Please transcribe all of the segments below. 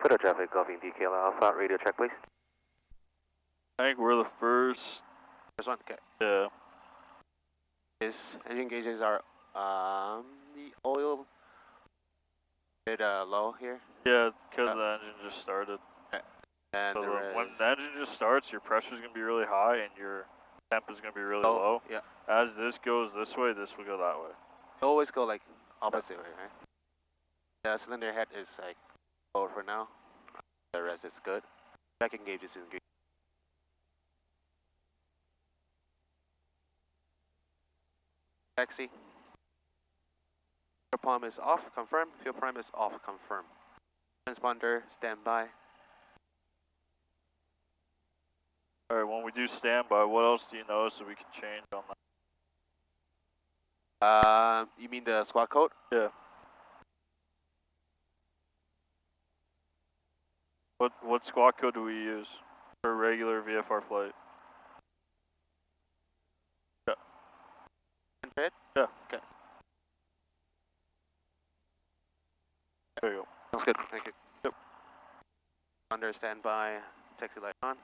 Photo traffic, Golf Indy Kilo Alpha, radio check please. I think we're the first. First one, okay. Yeah. His engine gauges are the oil a bit low here. Yeah, because the engine just started. And So there when is the engine just starts, your pressure is going to be really high and your temp is going to be really low. Yeah. As this goes this way, this will go that way. Always go like opposite way, right? The cylinder head is like lower for now. The rest is good. Second gauge is in green. Taxi. Fuel pump is off, confirm. Fuel prime is off, confirm. Transponder, standby. Alright, when we do standby, what else do you know so we can change on that? You mean the squad code? Yeah. What squawk code do we use for a regular VFR flight? Yeah. Yeah. Okay. There you go. Sounds good, thank you. Yep. Under standby, taxi light on.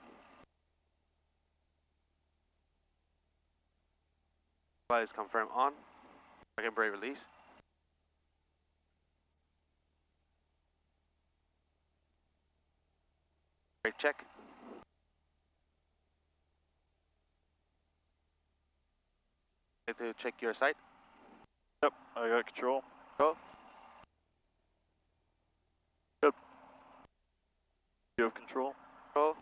Flight is confirmed on. Second brake release. Brake check. Like to check your sight. Yep, I got control. Go. Yep. You have control? Go.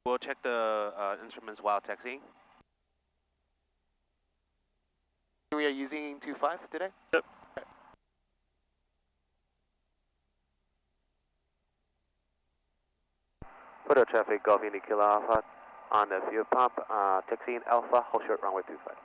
We'll check the instruments while taxiing. We are using 25 today? Yep. Okay. Photo traffic, Golf Indy Kilo Alpha on the fuel pump, taxiing Alpha, hold short runway 25.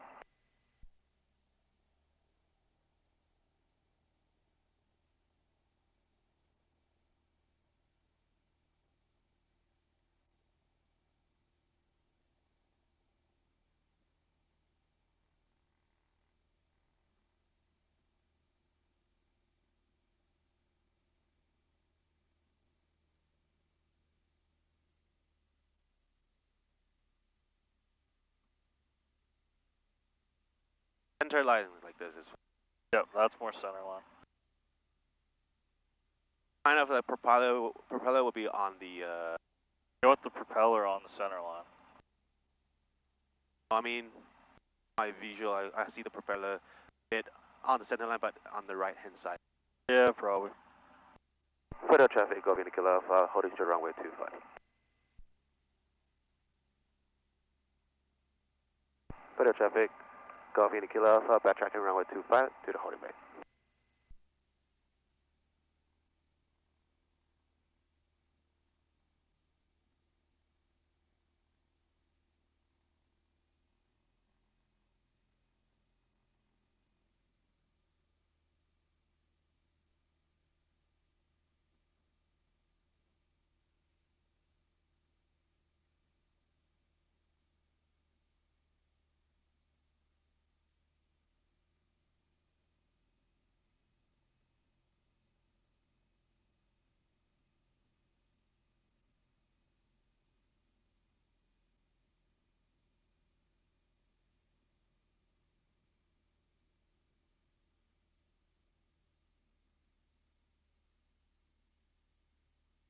Center line like this is Yep, that's more center line. kind of the propeller will be on the You want the propeller on the center line. I mean my visual I see the propeller bit on the center line but on the right hand side. Yeah, probably. Photo traffic, Golf Indy Kilo Alpha, holding short runway 25. Photo traffic, Golf Indy Kilo Alpha, backtracking runway 25 to the holding bay.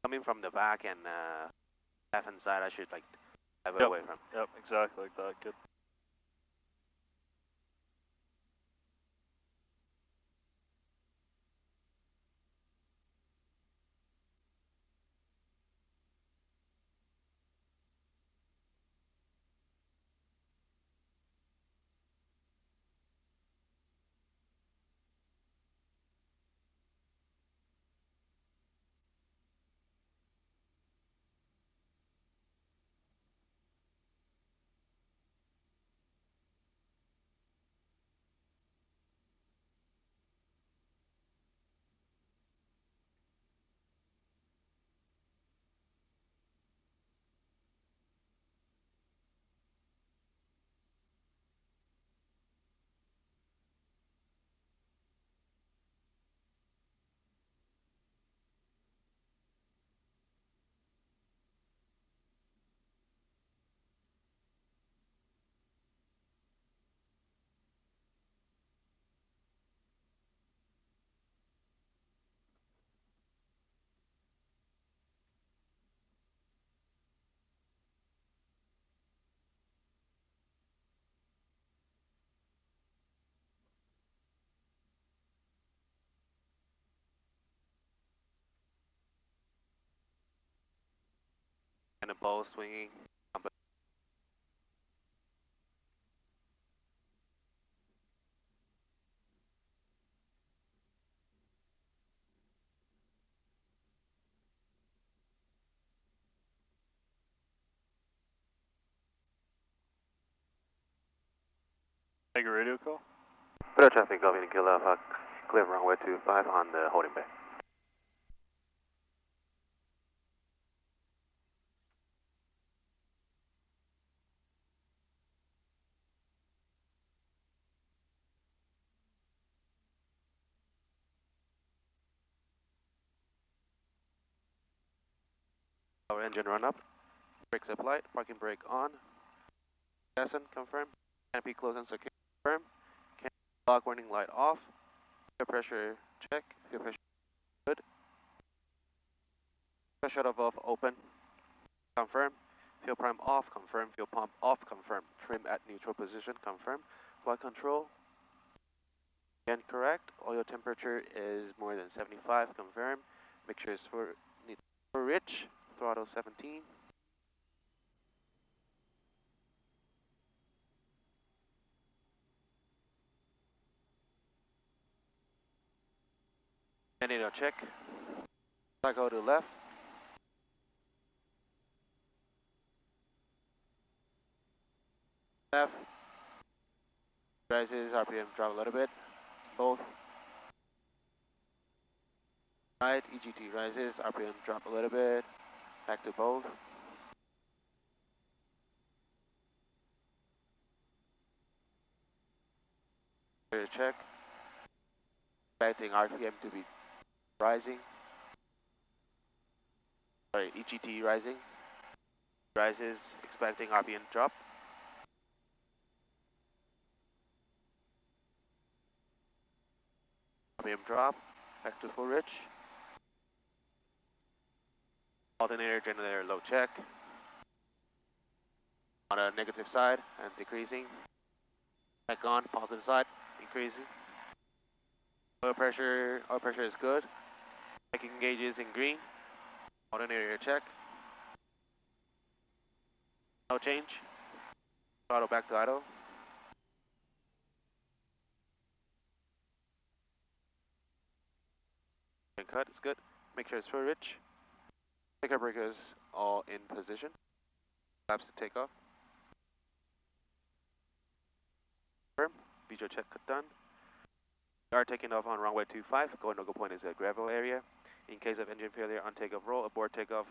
Coming from the back and left hand side, I should like have it away from. Yep, exactly like that. Good. And the ball swinging. Make a radio call. Federal traffic, Golf Kilo Alpha, clear runway 25 on the holding bay. Our engine run up, brakes applied, parking brake on, fasten, confirm, canopy closed and secure, confirm, canopy lock warning light off, fuel pressure check, fuel pressure good, fuel shuttle valve open, confirm, fuel prime off, confirm, fuel pump off, confirm, trim at neutral position, confirm, flight control, again correct, oil temperature is more than 75, confirm, make sure it's for rich, throttle 17, magneto check, cycle to left, left, rises, RPM drop a little bit, both, right, EGT rises, RPM drop a little bit, back to both, clear check, expecting RPM to be rising, sorry, EGT rising, rises, expecting RPM drop, RPM drop, back to full rich, alternator generator low check, on the negative side and decreasing, back on, positive side, increasing, oil pressure is good, braking gauges in green, alternator check, no change, throttle back to idle, and cut is good, make sure it's full rich, circuit breakers all in position, flaps to take off, confirm, visual check done, we are taking off on runway 25, go no-go point is a gravel area, in case of engine failure on takeoff roll, abort takeoff,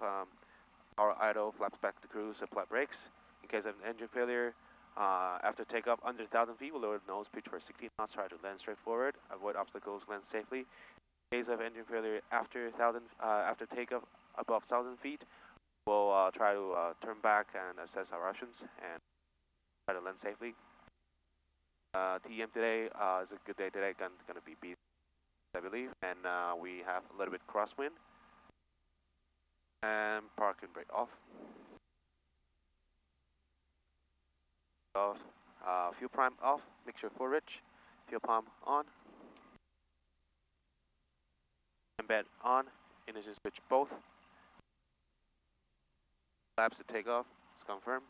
our idle, flaps back to cruise, apply brakes. In case of engine failure, after takeoff under 1,000 feet, we'll lower the nose, pitch for 16 knots, try to land straight forward, avoid obstacles, land safely. In case of engine failure after takeoff above 1,000 feet, we'll try to turn back and assess our options and try to land safely. TM today is a good day today, gonna be busy, I believe, and we have a little bit crosswind. And parking brake off. Off. Fuel prime off. Make sure full rich. Fuel pump on. Embed on. Ignition switch both. Flaps to take off. It's confirmed.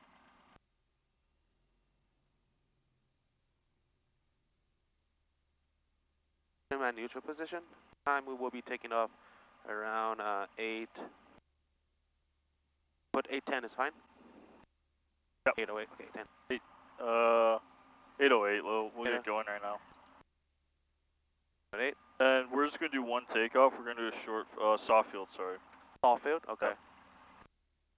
Trim at neutral position. Time we will be taking off around 8. Put 8:10 is fine. Yep. 8:08. Okay, 10. 808. We'll get going right now. 8. And we're just gonna do one takeoff. We're gonna do a short soft field. Sorry. Soft field. Okay. Yep.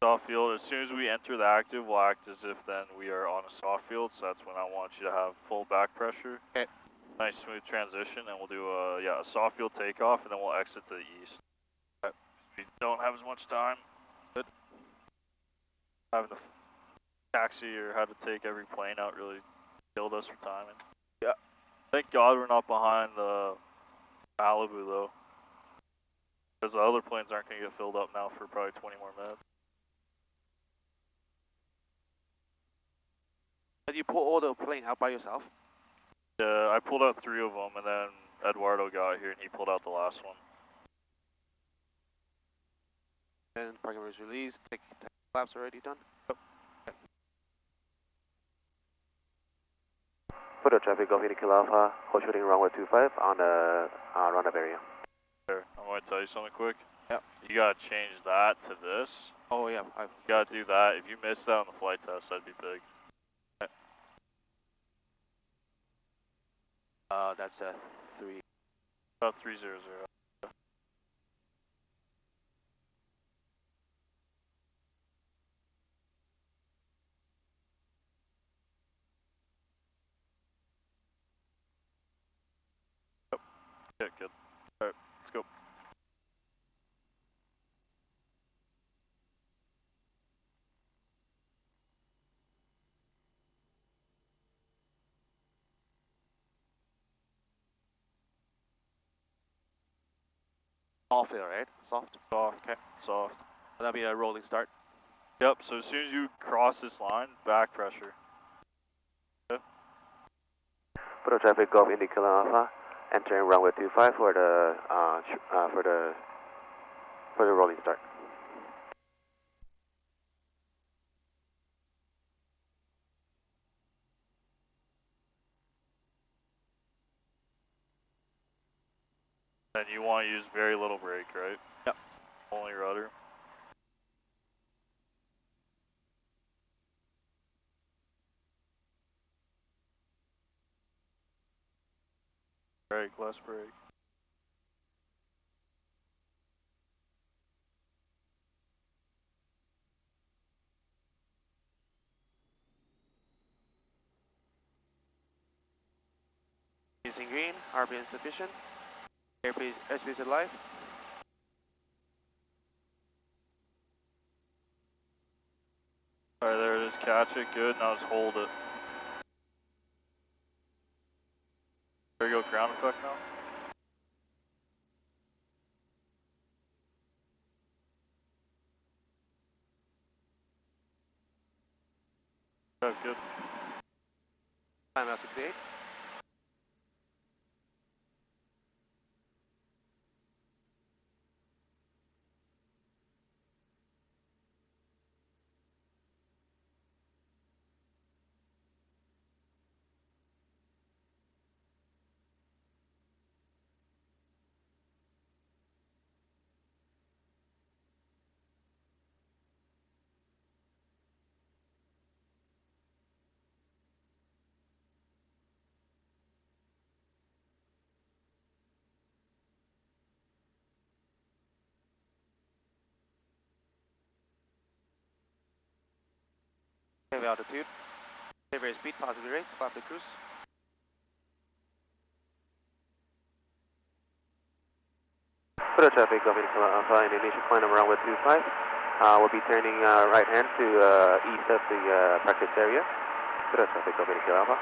Soft field. As soon as we enter the active, we'll act as if then we are on a soft field. So that's when I want you to have full back pressure. Okay. Nice smooth transition, and we'll do a soft field takeoff, and then we'll exit to the east. Okay. We don't have as much time. Good. Having to taxi or how to take every plane out really killed us for timing. Yeah. Thank God we're not behind the Malibu though, because the other planes aren't going to get filled up now for probably 20 more minutes. Did you pull all the plane out by yourself? Yeah, I pulled out 3 of them, and then Eduardo got here and he pulled out the last one. And parking was released. Take Flaps already done? Yep. Okay. Photo traffic of Indy Kilo Alpha, hold shooting runway 25 on the roundup area. Here, I'm going to tell you something quick. Yep. You got to change that to this. Oh yeah, You got to do that. If you missed that on the flight test, that'd be big. That's a 3. About 300. Yep. Yeah, good. Alright, let's go. All fail, right? Soft? Soft. Okay. Soft. That'll be a rolling start. Yep, so as soon as you cross this line, back pressure. Okay. Photo traffic of Indy Kilo Alpha, entering runway 25 for the rolling start. And you want to use very little brake, right? Yep. Only rudder. Brake, less brake. Using green, RPM sufficient. Airspace at live. Alright, there it is. Catch it. Good. Now just hold it. There you go. Ground effect now. Oh, good. Time out 68. Heavy altitude. Very speed, positive race, flap the cruise. Photo traffic of Indy Kilo Alpha in initial climb number runway 25. We'll be turning right hand to east of the practice area. Photo traffic of Indy Kilo Alpha.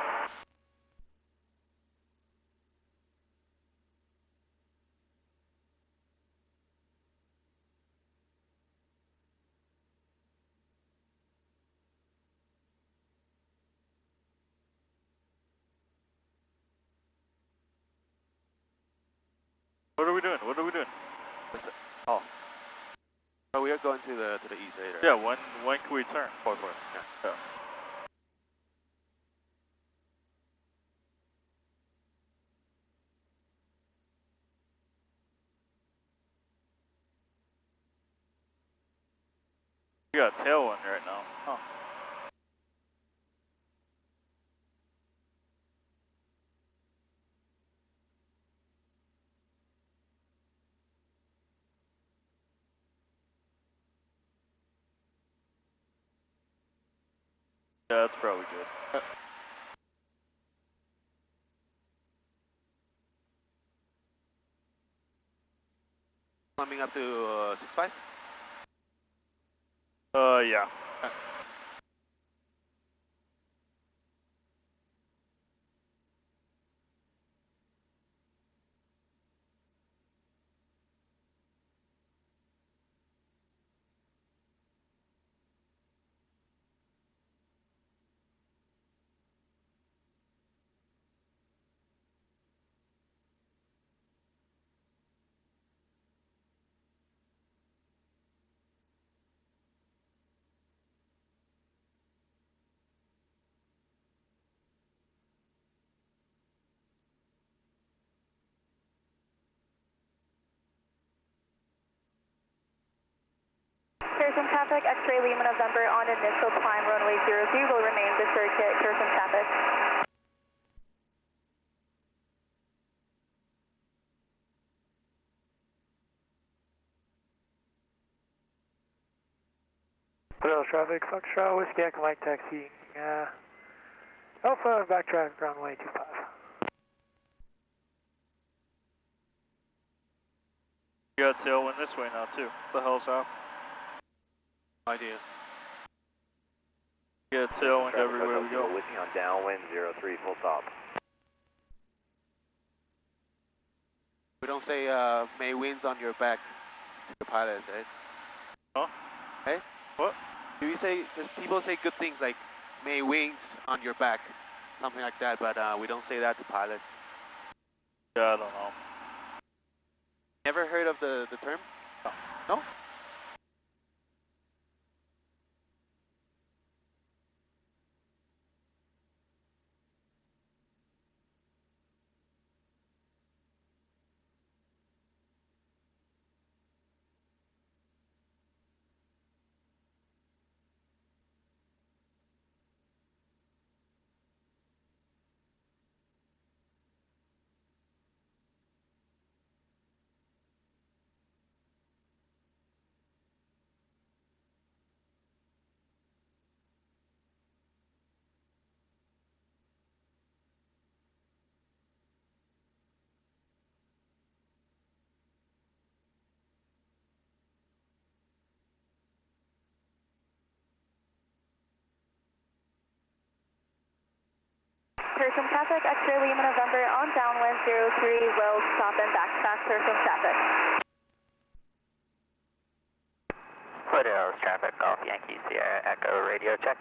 What are we doing? What are we doing? Oh. Oh, we are going to the east later. Yeah, when can we turn? 4-4. Yeah. Yeah. We got a tailwind right now. Huh. Yeah, that's probably good. Climbing up to 65. Yeah. Clear some traffic, X-ray Lima November on initial climb, runway 02 will remain the circuit, clear some traffic. Hotel traffic, Foxtrot, Whiskey Echo Mike taxiing, Alpha, back traffic, runway 25. You got tailwind this way now too. What the hell's up? No idea. You got tailwind everywhere we go. Whiskey on downwind 03, full stop. We don't say may winds on your back to the pilots, right? Huh? Hey? What? Do we say, because people say good things like may wings on your back, something like that, but we don't say that to pilots. Yeah, I don't know. Never heard of the term? No? No? Clear some traffic, X-ray Lima November on downwind 03 will stop and backtrack, clear some traffic. Foothills traffic, Golf Yankee Sierra Echo radio check.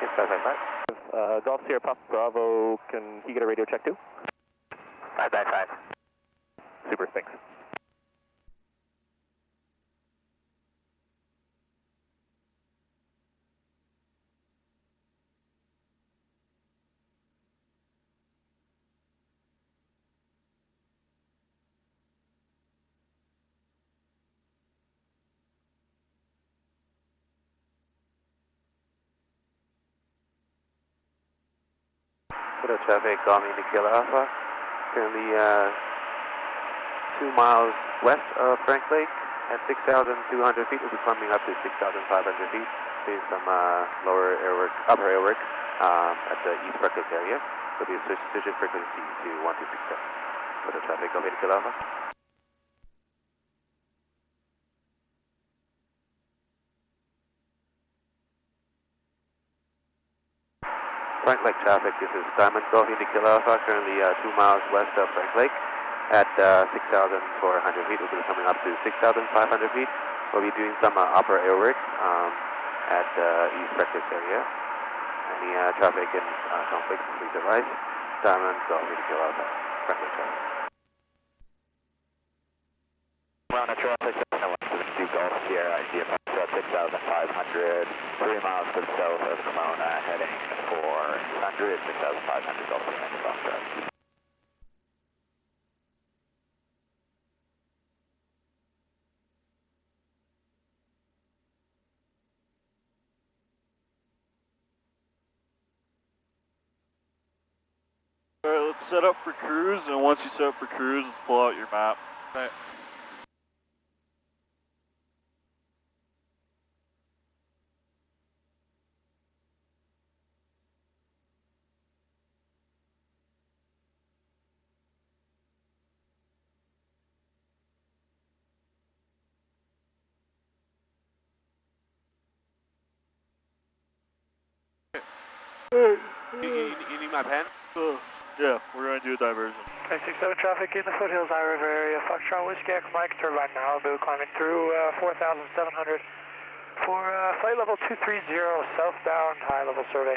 Yes, 555. Golf Sierra Pop Bravo, can he get a radio check too? 555. Super, thanks. Hotel traffic, Golf Kilo Alpha. Currently 2 miles west of Frank Lake at 6,200 feet. We'll be climbing up to 6,500 feet. Doing some lower airwork, upper airwork at the East Breakfast area. There'll be a switch in frequency to 1267. Hotel traffic, Golf Kilo Alpha. Frank Lake traffic, this is Diamond Golf Kilo Alpha, currently 2 miles west of Frank Lake at 6,400 feet. We'll be coming up to 6,500 feet. We'll be doing some upper airwork at East Breakfast area. Any traffic and conflicts, please advise. Diamond Golf Kilo Alpha, Frank Lake traffic. Round of traffic, 712 Golf Sierra, ID at 6,500, 3 miles to the south of Cremona, heading for 600, 6,500 Golf Sierra, Foxtrot. Alright, let's set up for cruise, and once you set up for cruise, let's pull out your map. Right. You need my pen? Yeah, we're going to do a diversion. 967 traffic in the Foothills High River area, Foxtrot Whiskey Echo Mike, turbine Malibu, climbing through 4,700 for flight level 230, southbound high level survey.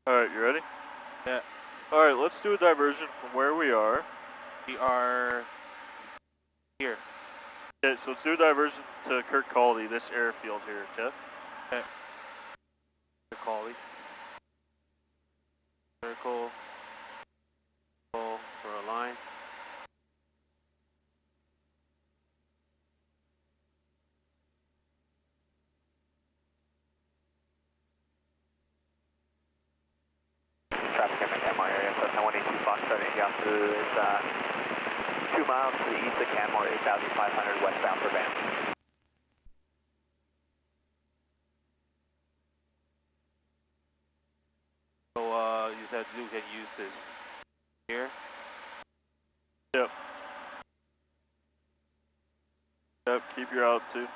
Alright, you ready? Yeah. Alright, let's do a diversion from where we are. We are here. Okay, so let's do a diversion to Kirkcaldy, this airfield here, okay? Okay. Callie. Circle. For a line. 182 Foxtrot Indiasu is 2 miles to the east of Canmore, 8,500 westbound for van. So you said you can use this here? Yep. Yep, keep your altitude.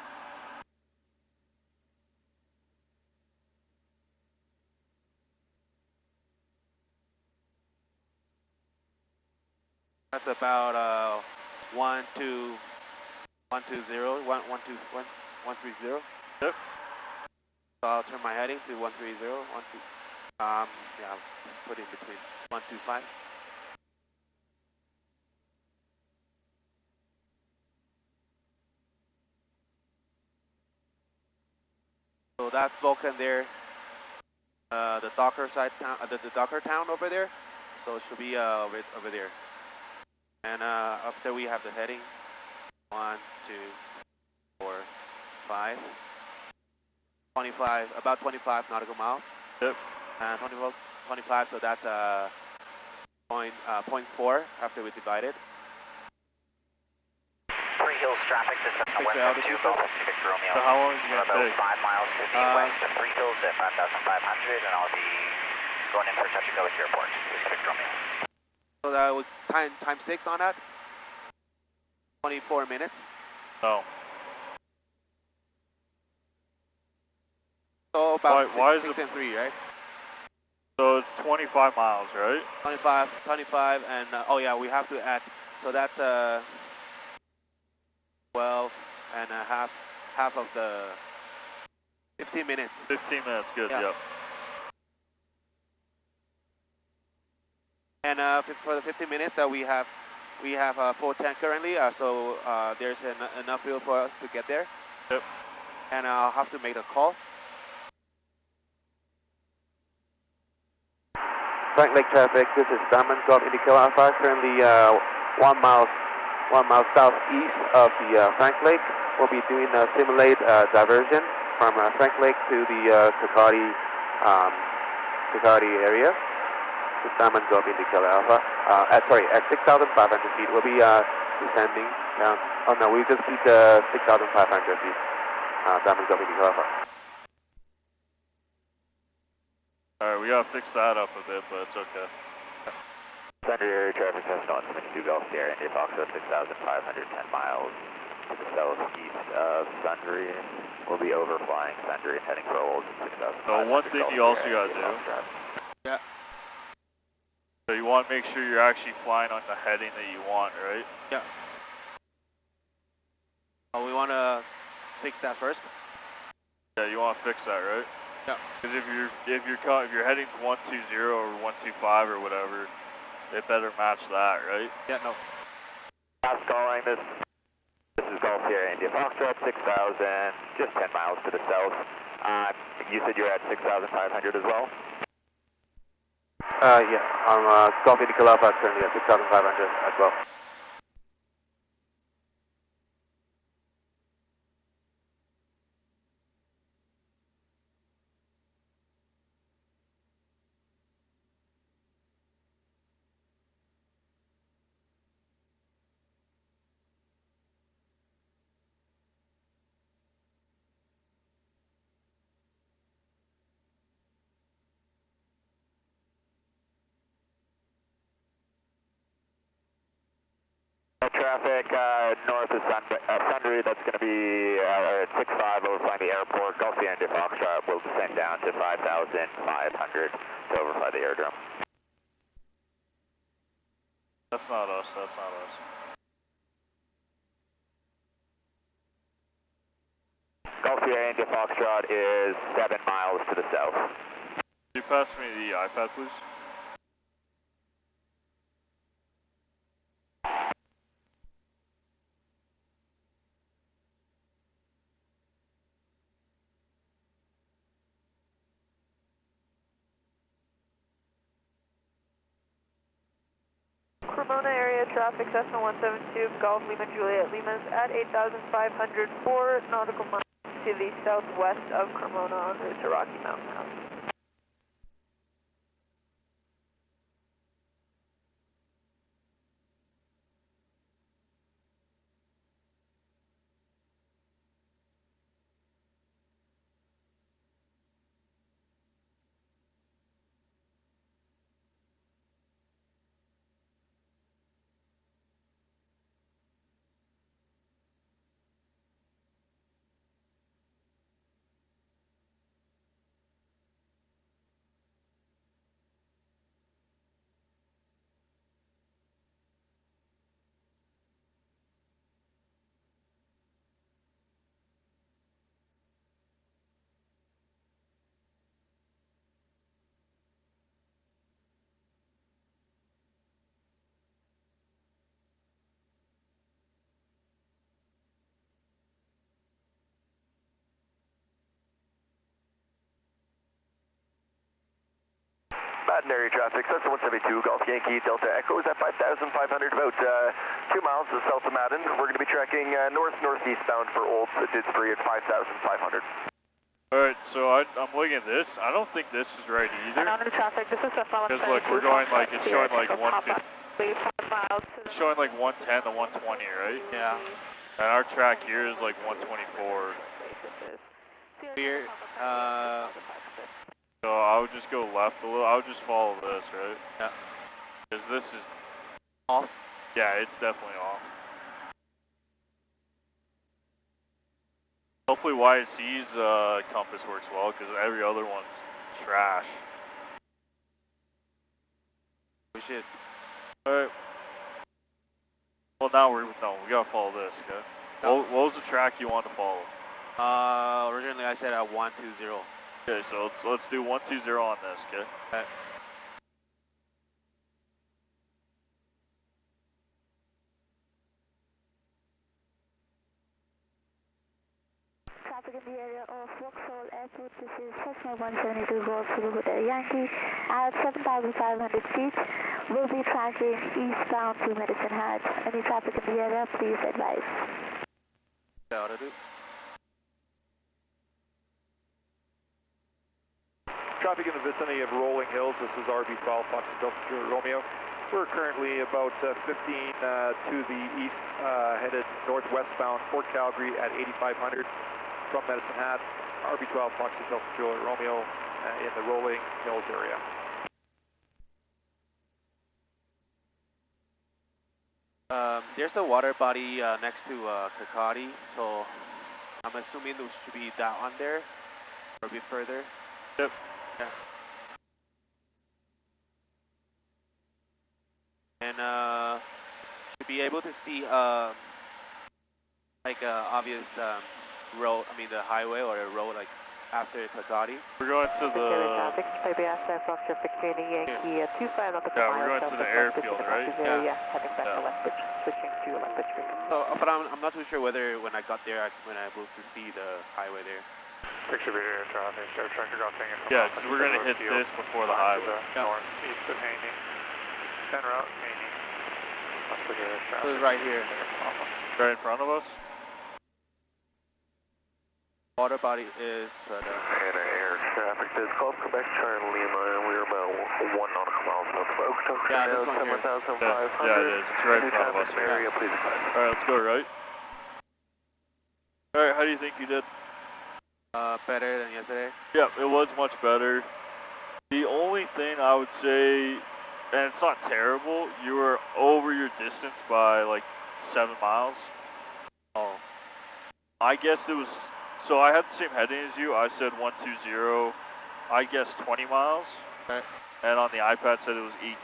That's about 120, 130. Yep. So I'll turn my heading to 130, yeah, I'll put in between 125. So that's Vulcan there, the Docker side town, the Docker town over there. So it should be over there. And after we have the heading, 1, 2, 4, 5, 25, about 25 nautical miles. Yep. And 25, so that's 0.4 after we divide it. Three Hills traffic, this is Fix West your altitude. Two Golf Pacific Romeo. So how long is it going to About take? 5 miles to the west of Three Hills at 5,500, and I'll be going in for touch and go at your airport, Pacific Romeo. So that was time 6 on that. 24 minutes. No. So about Why is 6 it? and 3, right? So it's 25 miles, right? 25, and oh yeah, we have to add. So that's 12 and a half of the 15 minutes. 15 minutes, good, Yeah. yep. And for the 15 minutes that we have a full tank currently, so there's enough fuel for us to get there. Yep. And I'll have to make a call. Frank Lake traffic, this is Diamond Golf Indigo Alpha, currently 1 mile southeast of the Frank Lake. We'll be doing a simulate diversion from Frank Lake to the Tacati area. This is Diamond Golf Indigo Alpha. At 6,500 feet. We'll be descending down. Oh no, we just beat 6,500 feet. Diamond Golf Indigo Alpha. Alright, we gotta fix that up a bit, but it's okay. Thunder area traffic test on 72 Golf Sierra India Foxtrot 6,510 miles to the southeast of Sundry. We'll be overflying Sundry and heading for a hold at 6,500. So one thing you also gotta do. Yeah. So you want to make sure you're actually flying on the heading that you want, right? Yeah. Oh, we want to fix that first. Yeah, you want to fix that, right? Yeah. Because if you're heading to 120 or 125 or whatever, it better match that, right? Yeah. No. Last calling. This is Golf Sierra India Foxtrot 6,000, just 10 miles to the south. You said you're at 6,500 as well. Yeah, I'm Golf Indigo Alpha, currently at 6,500 as well. Traffic north of Sundry, that's going to be at 6.5 overflying the airport. Golf Sierra India Foxtrot will descend down to 5,500 to overfly the airdrome. That's not us, that's not us. Golf Sierra India Foxtrot is 7 miles to the south. Can you pass me the iPad, please? Cremona area traffic, Cessna 172, Golf Lima Juliet Lima's at 8,504 nautical miles to the southwest of Cremona en route to Rocky Mountain House. Madden area traffic, Cessna 172, Golf Yankee, Delta Echo is at 5,500, about 2 miles south of Madden. We're going to be tracking north-northeast bound for Old Didsbury at 5,500. Alright, so I'm looking at this. I don't think this is right either. And on the traffic, this is Cessna 172. Because look, we're going like, it's showing like 150. It's showing like 110 to 120, right? Yeah. And our track here is like 124. Here, So I would just go left a little. I would just follow this, right? Yeah. Because this is off. Yeah, it's definitely off. Hopefully YSC's compass works well, because every other one's trash. We should. Alright. Well, now we gotta follow this, okay? No. What was the track you wanted to follow? Originally I said 120. Okay, so let's do 120 on this, okay? Okay. Traffic in the area of Vauxhall Airport. This is Cessna 172 Golf Hotel Yankee at 7,500 feet. We'll be tracking eastbound to Medicine Hat. Any traffic in the area, please advise. Altitude. Traffic in the vicinity of Rolling Hills. This is RB12 Fox Delta Romeo. We're currently about 15 to the east, headed northwestbound Fort Calgary at 8,500 from Medicine Hat. RB12 Fox Delta Romeo in the Rolling Hills area. There's a water body next to Kakati, so I'm assuming there should be that one there, or a bit further. Yep. Yeah. And to be able to see like obvious road, I mean the highway or a road like after Kakati. We're going to the... traffic, maybe after Foxtrot Victory Yankee 25 up at the Yeah, we're going to the airfield, right? Yeah, heading back to Lethbridge, switching to Lethbridge. So, but I'm not too sure whether when I got there, when I able to see the highway there. Picture video traffic, tractor dropping in from Yeah, because we're going to hit this before the highway. Northeast of Haney. 10 route, Haney. So it's right here. Right in front of us? Water body is And air traffic, this Gulf Quebec, Charlie Lima, and we're about 1 nautical mile south of Oakstown. Yeah, this one here. 7,500. Yeah, it is. It's right in front of us. Area, please advise. Alright, let's go right. Alright, how do you think you did? Better than yesterday. Yep, it was much better. The only thing I would say, and it's not terrible, you were over your distance by like 7 miles. Oh. I guess it was, so I had the same heading as you. I said 120, I guessed 20 miles. Okay. And on the iPad said it was 18.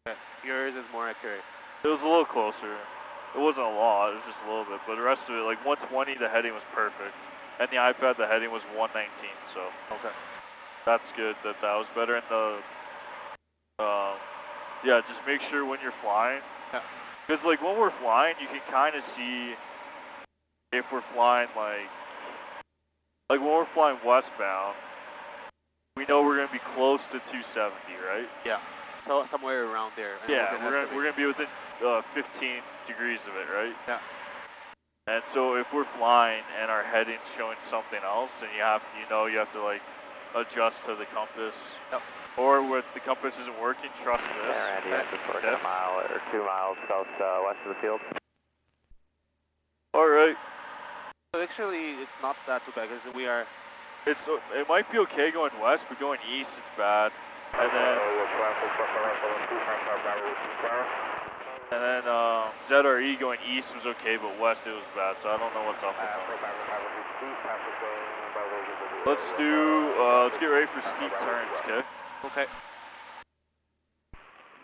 Okay. Yours is more accurate. It was a little closer. It wasn't a lot, it was just a little bit. But the rest of it, like 120, the heading was perfect. And the iPad, the heading was 119, so. Okay. That's good that was better. And the, yeah, just make sure when you're flying. Yeah. Because like when we're flying, you can kind of see if we're flying like when we're flying westbound, we know we're going to be close to 270, right? Yeah. So somewhere around there. Yeah, we're going to be within 15 degrees of it, right? Yeah. And so if we're flying and our heading's showing something else, then you have to like adjust to the compass. Yep. Or when the compass isn't working, trust this. Yeah, Randy, I'm just working a mile or 2 miles southwest of the field. Alright. So actually, it's not that too bad because we are. It might be okay going west, but going east it's bad. And then ZRE going east was okay, but west it was bad. So I don't know what's up with that. Let's get ready for steep turns, okay? Okay.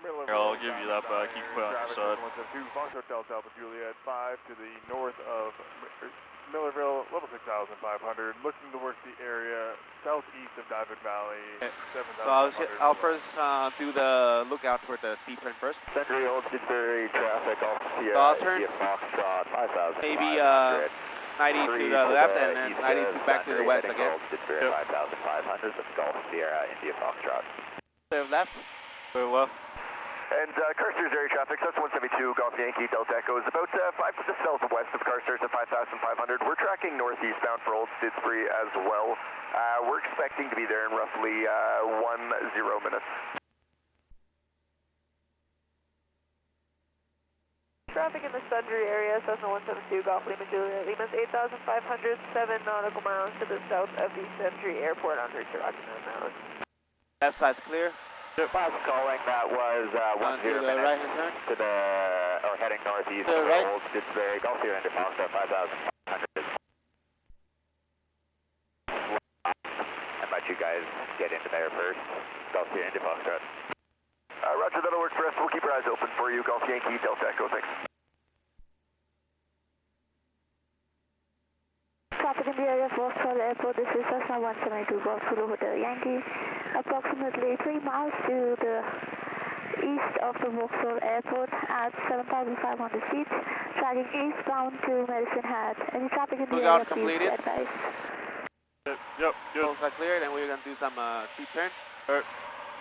Here, I'll give you that back. You can put it on your side. 172 Fox Hotel Delta Juliet 5 to the north of Millerville, level 6,500. Looking towards the area southeast of Diamond Valley. Okay. 7,500. So I'll first do the lookout for the steep turn first. Century Old Didsbury traffic off So I'll turn Foxtrot 5,500. maybe 90 to the left and then 92 back to the west again. Didsbury 5,500, that's Golf Sierra India Foxtrot. Clear left. Clear left. And Carstairs area traffic, that's 172 Golf Yankee Delta Echo is about 5 to the southwest of Carstairs at 5,500. We're tracking northeastbound for Old Stidsbury as well. We're expecting to be there in roughly 10 minutes. Traffic in the Sudbury area, Cessna 172 Golf Lima Juliet, Lima's 8,507 nautical miles to the south of the Sudbury Airport on route to Rocky Mountain Island. Left side's clear. Yep. Calling, that was 10 to the minutes right hand turn. to the, or heading northeast To the for right. Old Stidsbury, Golf Sierra India Foxtrot 5,500. I'll let you guys get into there first. Golf Sierra India Foxtrot. Roger, that'll work for us. We'll keep our eyes open for you. Golf Yankee Delta Echo, thanks. Traffic in the area of Vauxhall Airport, this is Cessna 172 Golf Zulu Hotel Yankee. Approximately 3 miles to the east of the Vauxhall Airport at 7,500 feet, tracking eastbound to Medicine Hat. Any traffic in the area, please be advised. Yep, good. Both are clear, then we're going to do some steep turn. Alright.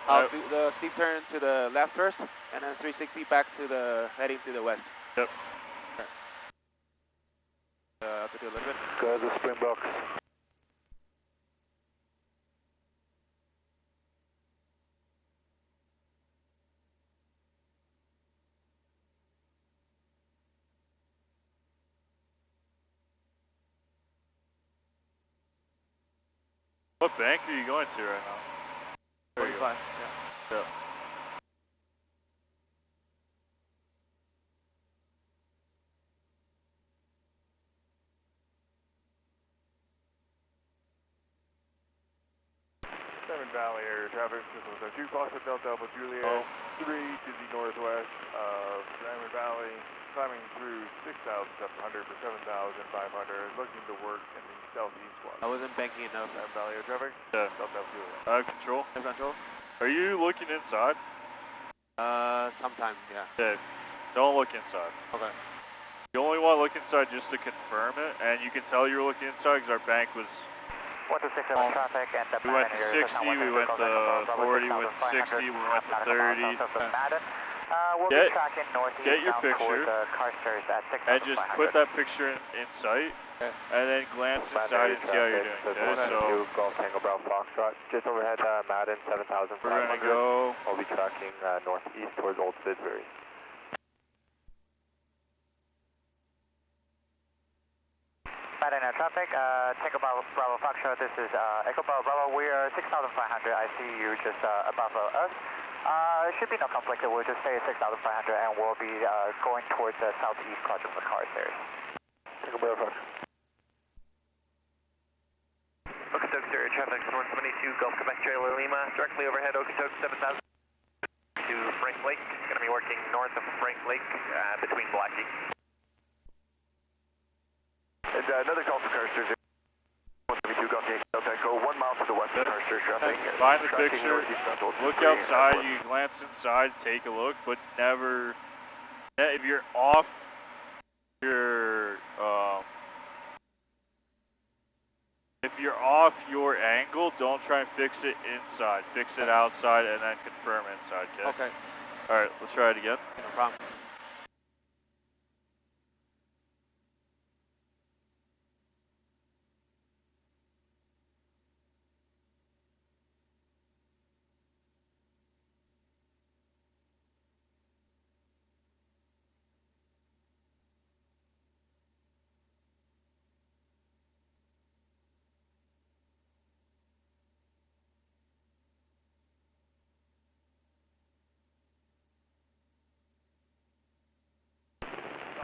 I'll do the steep turn to the left first, and then 360 back to the, heading to the west. Yep. Have to do a little bit. Go to the Springboks. What bank are you going to right now? 45, yeah. Yeah. Valley area traffic, this was our 2 Foxtrot Delta Alpha Juliet, 3 to the northwest of Diamond Valley, climbing through 6,700 for 7,500, looking to work in the southeast one. I wasn't banking enough. Diamond Valley area traffic, Yeah. Delta Alpha Juliet. I have control. Have control? Are you looking inside? Sometime, yeah. Okay. Don't look inside. Okay. You only want to look inside just to confirm it, and you can tell you were looking inside because our bank was... 1267 traffic and the We went to 60, we went to 40, we went to 60, we went to 30. We'll be tracking northeast Get your bound picture, towards Carstairs at 6,500. and just put that picture in sight, and then glance inside and see how you're doing. Okay, so Golf Tango Brown Foxtrot, just overhead Madden 7,500. we're gonna go. We'll be tracking northeast towards Old Stidsbury. Madden traffic, Tango Bravo Foxtrot, this is Echo Bravo, we are 6,500, I see you just above us. Should be no conflict, we'll just stay at 6,500 and we'll be going towards the southeast quadrant of the Carstairs. Tango Bravo Foxtrot. Okotoks area traffic, 172 Gulf Quebec Trailer Lima, directly overhead Okotoks 7,000 to Frank Lake. Going to be working north of Frank Lake between Blackie. And another call for Carstairs. 172 Gulf Yankee Delta Echo, 1 mile to the west of Carstairs traffic. Find the picture, look outside, you glance inside, take a look, but never, if you're off your angle, don't try and fix it inside. Fix it outside and then confirm inside, okay? Okay. Alright, let's try it again. No problem.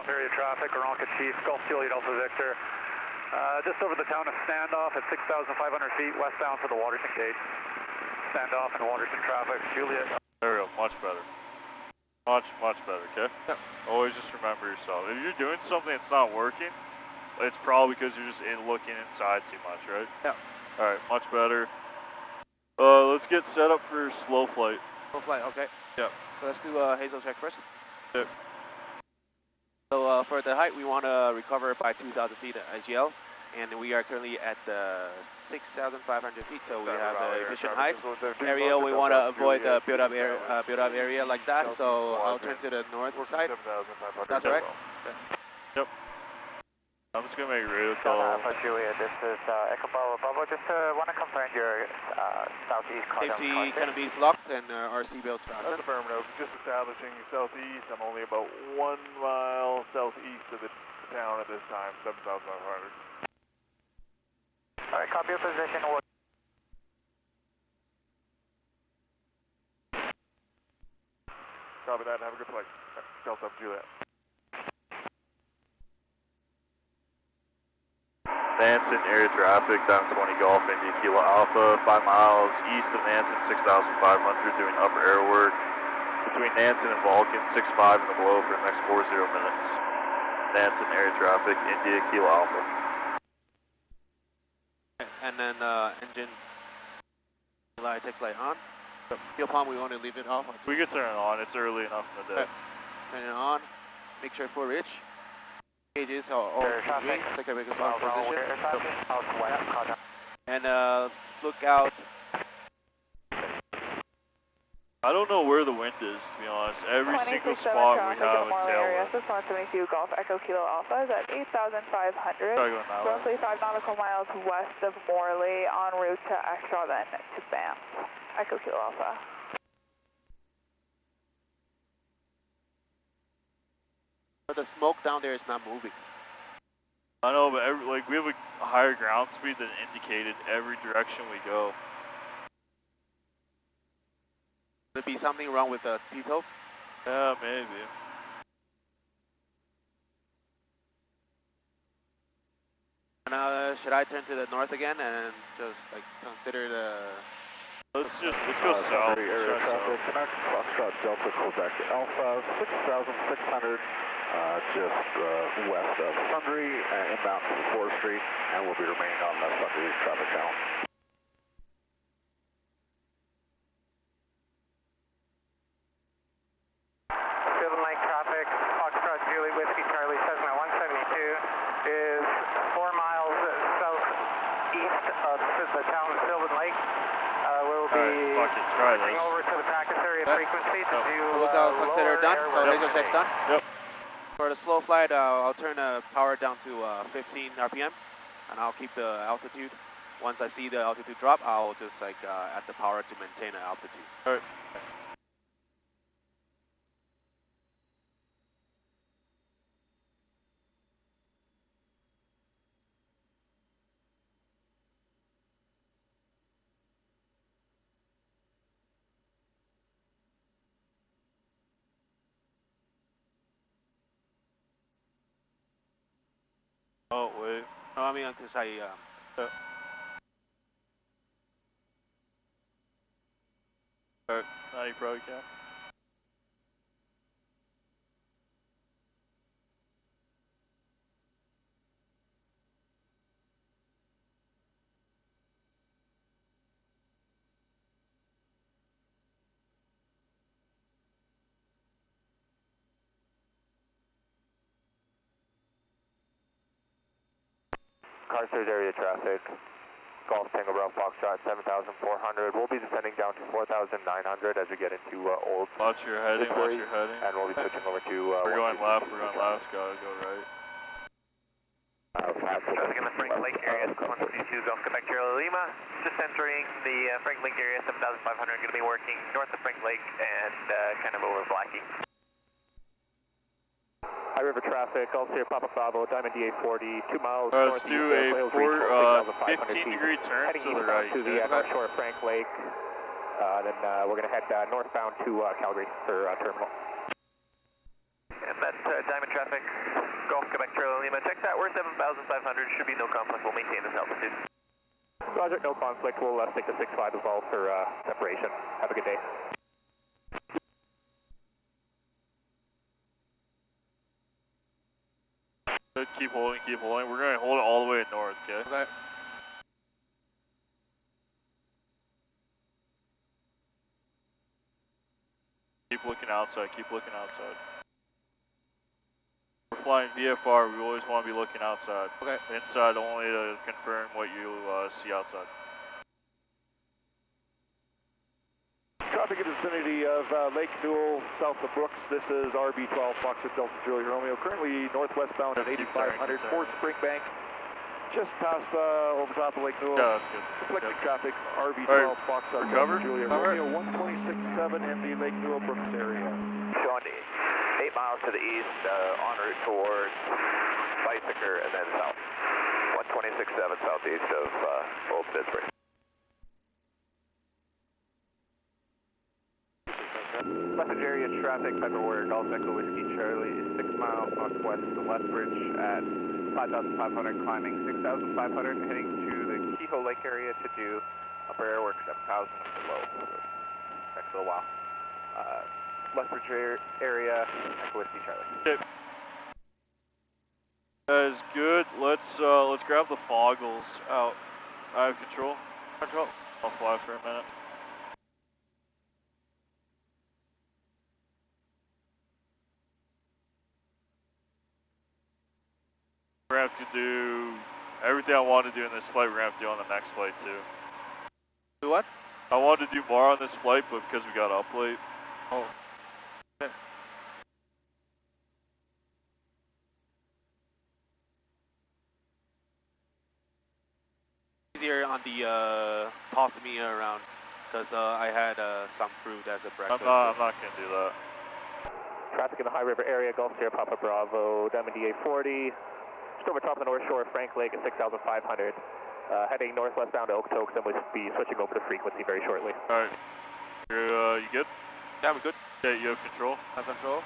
Area traffic, Aronka Chief, Golf Juliet Alpha Victor. Just over the town of Standoff at 6,500 feet westbound for the Waterton Gate. Standoff and Waterton traffic, Juliet. There we go, much better. Much better, okay? Yep. Always just remember yourself. If you're doing something that's not working, it's probably because you're just looking inside too much, right? Yeah. Alright, much better. Let's get set up for slow flight. Slow flight, okay. Yeah. So let's do Hazel check first. Yep. So for the height, we want to recover by 2,000 feet at IGL. and we are currently at 6,500 feet, so we have the efficient height. Area we want to avoid the build-up area like that, so I'll turn to the north side. That's right. Yep. I'm just going to make a radio call. Alpha Julia, this is Echo Bravo. Just want to confirm your southeast Safety canopy is locked and RC belts fastened. That's affirmative. Just establishing southeast. I'm only about 1 mile southeast of the town at this time, 7,500. All right, copy your position. Copy that. Have a good flight. Delta Juliet. Nansen air traffic, down 20 Golf, India Kilo Alpha, 5 miles east of Nansen, 6,500, doing upper air work between Nansen and Vulcan, 65 in the below for the next 40 minutes. Nansen air traffic, India Kilo Alpha. And then engine light, takes light on. Fuel pump, we want to leave it off. We can turn it on, it's early enough in the day. Turn it on, make sure full reach. Gauges are all wings, circuit breakers on position. And look out. I don't know where the wind is, to be honest. Every single spot we have a tailwind. 172 Golf Echo Kilo Alpha is at 8,500, roughly 5 nautical miles west of Morley, en route to Extra, then to Banff. Echo Kilo Alpha. But the smoke down there is not moving. I know, but we have a higher ground speed than indicated every direction we go. Could be something wrong with the Tito? Yeah, maybe. Now, should I turn to the north again and just like consider the? Let's go south. Area traffic, connect Foxtrot Delta Quebec Alpha, 6,600, just west of Sundre, inbound from 4th Street, and we'll be remaining on the Sundre traffic channel. Sylvan Lake traffic, Foxtrot Julie Whiskey Charlie Cessna 172 is 4 miles southeast of the town of Sylvan Lake. We'll be switching over to the practice area frequency to do consider done, so laser check's done. Yep. For the slow flight, I'll turn the power down to 15 RPM, and I'll keep the altitude. Once I see the altitude drop, I'll just add the power to maintain the altitude. All right. Oh, wait. No, I mean, because Alright, now you probably can. Carstairs area traffic, Golf Tango Bravo Foxtrot 7,400. We'll be descending down to 4,900 as we get into Old. Watch your heading, And we'll be switching over to... we're going left, gotta go right. Traffic in the Frank Lake area, 132 Golf Quebec Charlie Lima. Just entering the Frank Lake area, 7,500. Going to be working north of Frank Lake and kind of over Blackie. High River traffic, Gulf Sierra Papa Bravo, Diamond DA40, 2 miles Let's northeast do of a 6,500 feet. 15-degree turn Heading to the eastbound right. to the North Shore of Frank Lake. Then we're going to head northbound to Calgary for terminal. And that's Diamond traffic, Golf Quebec Charlie Lima. Check that, we're 7,500. Should be no conflict. We'll maintain this altitude. Roger, no conflict. We'll stick to 6-5 as well for separation. Have a good day. Keep holding. We're going to hold it all the way north, okay? Okay. Keep looking outside. flying VFR, we always want to be looking outside. Okay. Inside only to confirm what you see outside. Traffic in the vicinity of Lake Newell, south of Brooks. This is RB12 Foxtrot Delta Julie Romeo. Currently northwestbound at 8500 for Springbank. Just past over top of Lake Newell. Yeah, that's good. Deflecting traffic, RB12 right. Foxtrot Recover? Delta Julia Romeo 126.7 in the Lake Newell Brooks area. Showing 8 miles to the east, en route towards Bicycle and then south. 126.7 southeast of Old Pittsburgh. Message area traffic, February Golf Echo Whiskey Charlie is 6 miles northwest of Lethbridge at 5,500, climbing 6,500, heading to the Kehoe Lake area to do upper airwork 7,000 and below. Next little while. Lethbridge area, Echo Whiskey Charlie. Okay. That is good. Let's grab the foggles out. I have control. Control. I'll fly for a minute. We're gonna have to do everything I want to do in this flight. We're gonna have to do on the next flight too. Do what? I wanted to do more on this flight, but because we got up late. Oh. Okay. Easier on the tossing me around, because I had some fruit as a breakfast. I'm not gonna do that. Traffic in the High River area, Gulf Sierra Papa Bravo, Diamond DA40. Just over top of the North Shore of Frank Lake at 6,500. Heading northwestbound to Okotoks, and we'll be switching over to frequency very shortly. Alright. You good? Yeah, we're good. Okay, you have control? Have control.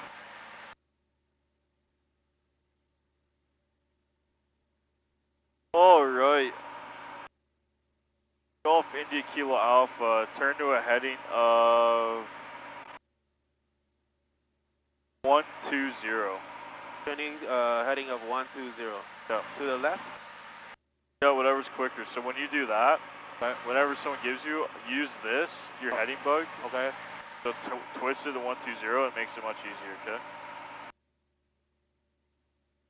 Alright. Golf India Kilo Alpha, turn to a heading of 120. Turning heading of 120. Yeah. To the left? Yeah, whatever's quicker. So when you do that, whenever someone gives you, use this, your heading bug. Okay. So twist it to 120, it makes it much easier, okay?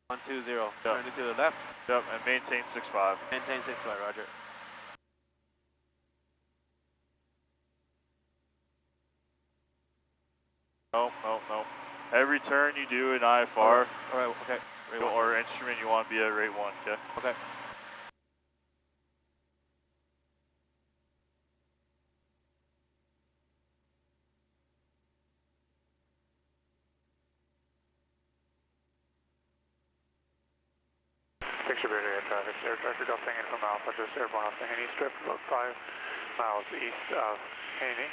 120. Yep. Turn it to the left. Yep, and maintain 6.5. Maintain 6.5, roger. No. Every turn you do in IFR Alright, okay. or instrument, you want to be at rate 1, okay? Okay. Picture bridge area traffic, air traffic Delta in from Alpha, just airborne off the Haney Strip, about 5 miles east of Haney.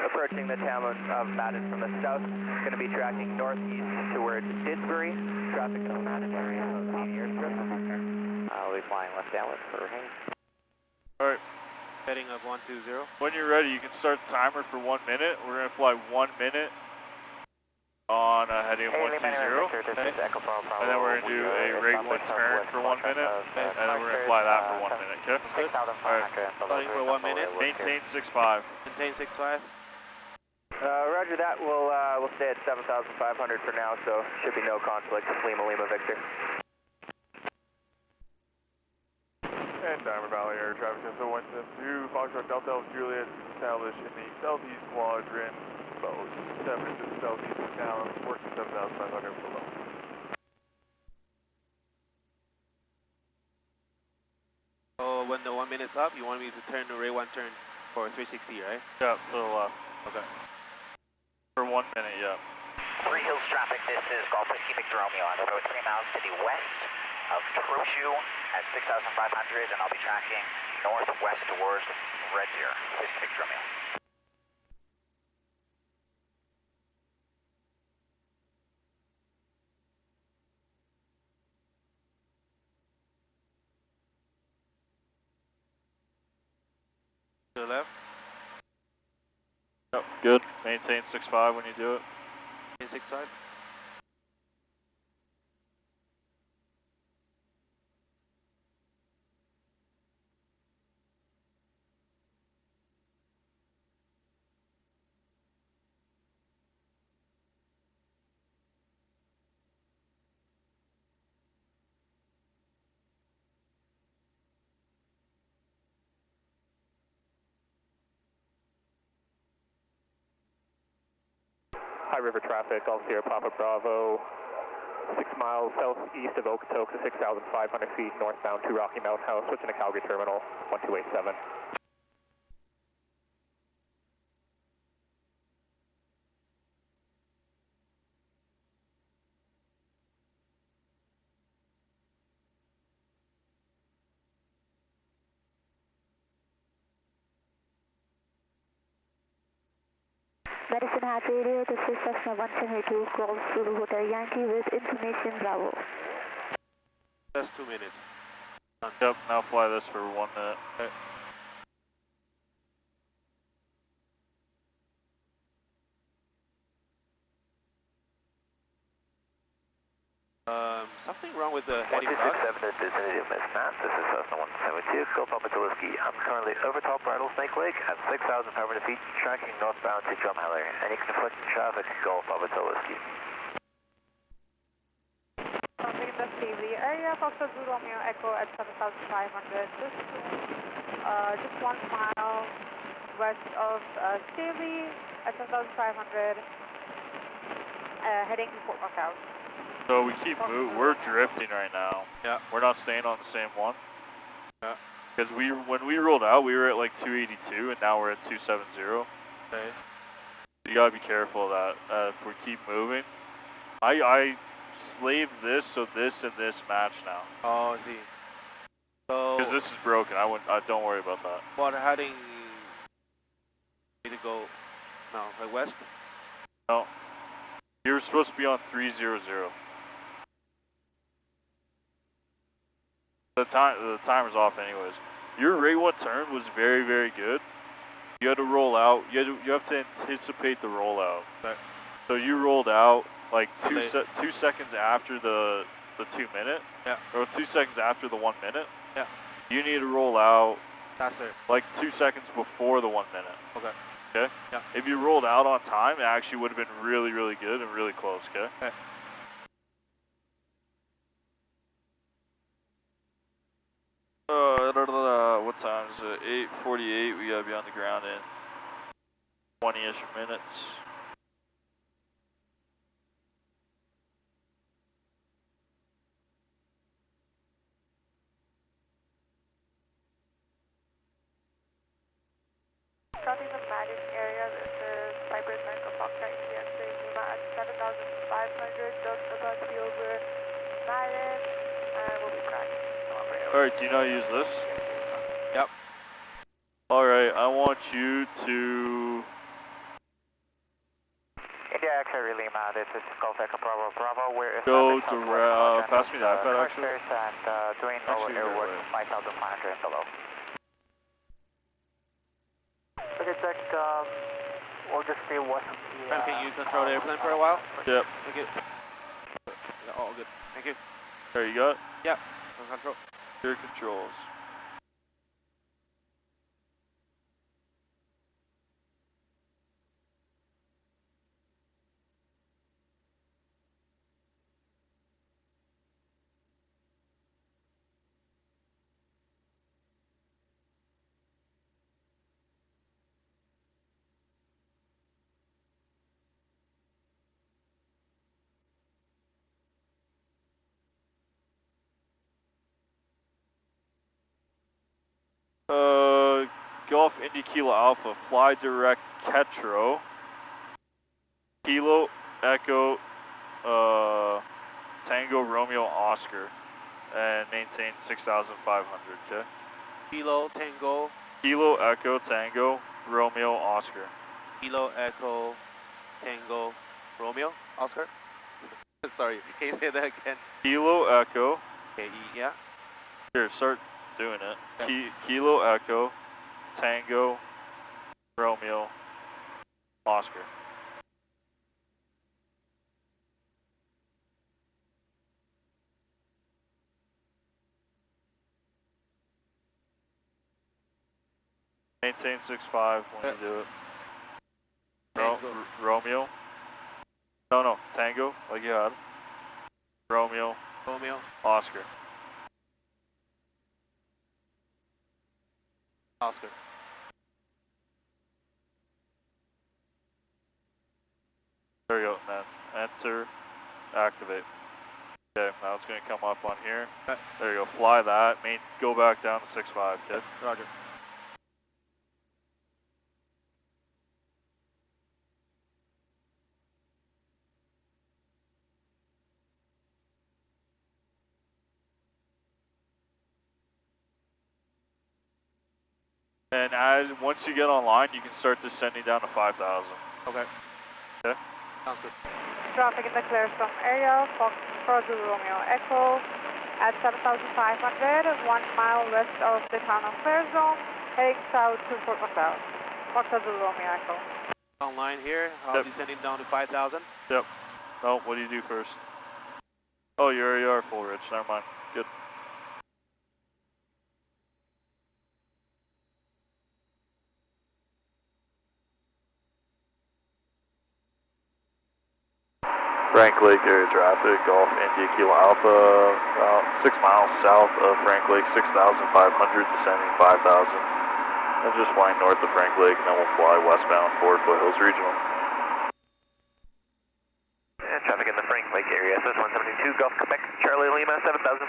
Approaching the town of Madden from the south, going to be tracking northeast towards Didsbury. Traffic in the Madden area of the Haney Airstrip. I'll be flying left downwind for Haney. Alright. Heading of 120. When you're ready, you can start the timer for 1 minute. We're going to fly 1 minute on a heading of 120. Okay. And then we're going to do a rate 1 turn for 1 minute. And then we're going to fly that for 1 minute, okay? Alright. Starting for 1 minute. Maintain 6.5. Maintain 6.5. Roger that. We'll stay at 7,500 for now, so should be no conflict with Lima Victor. And Diamond Valley Air Traffic Info 172, Foxtrot Delta Juliet, established in the southeast quadrant, about 7 to the southeast of town, working 7,500 below. So when the 1 minute's up, you want me to turn the rate 1 turn for 360, right? Yeah, to the left. Okay. For 1 minute, yeah. Three Hills traffic, this is Golf Whiskey Victor Romeo. I'm about 3 miles to the west of Trochu at 6,500, and I'll be tracking northwest towards Red Deer. Whiskey Victor Romeo. To the left. Yep, good. Maintain 6.5 when you do it. Maintain 6.5. high river traffic, Golf Sierra Papa Bravo, 6 miles southeast of Okotoks at 6,500 feet northbound to Rocky Mountain House, switching to Calgary Terminal, 1287. Medicine Hat Radio, this is Cessna 172, Golf Zulu Hotel Yankee with information Bravo. That's 2 minutes. Yep, now fly this for 1 minute. Okay. Something wrong with the heading route. 1267 is vicinity of Miss Matt. This is Cessna 172, Go Papa Whiskey. I'm currently over top Rattlesnake Lake at 6,500 feet, tracking northbound to Drumheller. Any conflicting traffic, Go Papa Whiskey. Something in the Stavely area, Foxtrot Blue Romeo Echo at 7,500. Just 1 mile west of Stavely at 7,500, heading to Fort Knockout. So we keep moving. We're drifting right now. Yeah. We're not staying on the same one. Yeah. Because when we rolled out, we were at like 282, and now we're at 270. Okay. You gotta be careful of that. If we keep moving, I slaved this so this and this match now. Oh, I see. So. Because this is broken. Don't worry about that. What heading? Need to go. No, like west. No. You were supposed to be on 300. The timer's off anyways. Your rate 1 turn was very, very good. You had to roll out. You have to anticipate the rollout. Okay. So you rolled out like 2 seconds after the 2 minute. Yeah. Or 2 seconds after the 1 minute. Yeah. You need to roll out Faster. like 2 seconds before the 1 minute. Okay. Okay? Yeah. If you rolled out on time, it actually would have been really, really good and really close, okay? Okay. What time is it? 8:48. We gotta be on the ground in 20-ish minutes. Starting the Madden area, this is Cypress Medical Foxtrot ECS Lima at 7,500, just about to be over Madden, and we'll be crashing. Alright, do you know how to use this? Yep. Alright, I want you to... India X-ray Lima, this is Golf Echo Bravo Bravo. We're go to pass me the iPad actually. And doing lower airwork 5,500 and below. Okay, check. We'll just stay west of the... Can you control the airplane for a while? Yep. Thank you. All good. Thank you. There you go. Yep. No control. Your controls. Golf Indy Kilo Alpha, fly direct Ketro, Kilo Echo, Tango Romeo Oscar, and maintain 6,500, okay? Kilo Tango. Kilo Echo Tango Romeo Oscar. Kilo Echo Tango Romeo Oscar. Sorry, can you say that again? Kilo Echo. Okay, yeah. Here, start doing it. Okay. Kilo Echo Tango Romeo Oscar. Maintain 6.5 when you do it. Romeo. No, Tango, like you had. Romeo. Oscar. There you go, and then enter, activate. Okay, now it's going to come up on here. Okay. There you go, fly that, go back down to 6.5, okay? Roger. And once you get online, you can start descending down to 5,000. Okay. Okay? Sounds good. Traffic in the Clearstone area, Foxtrot Zulu Romeo Echo at 7,500, 1 mile west of the town of Clearzone, heading south to Fort McLeod. Foxtrot Zulu Romeo Echo. Online here, I'll be sending down to 5,000. Yep. Oh, what do you do first? Oh, you already are full, Rich. Never mind. Good. Frank Lake area traffic, Golf India Kilo Alpha, about 6 miles south of Frank Lake, 6,500, descending 5,000. And just flying north of Frank Lake, and then we'll fly westbound for Foothills Regional. Traffic in the Frank Lake area, SS172, Gulf Quebec, Charlie Lima, 7,500,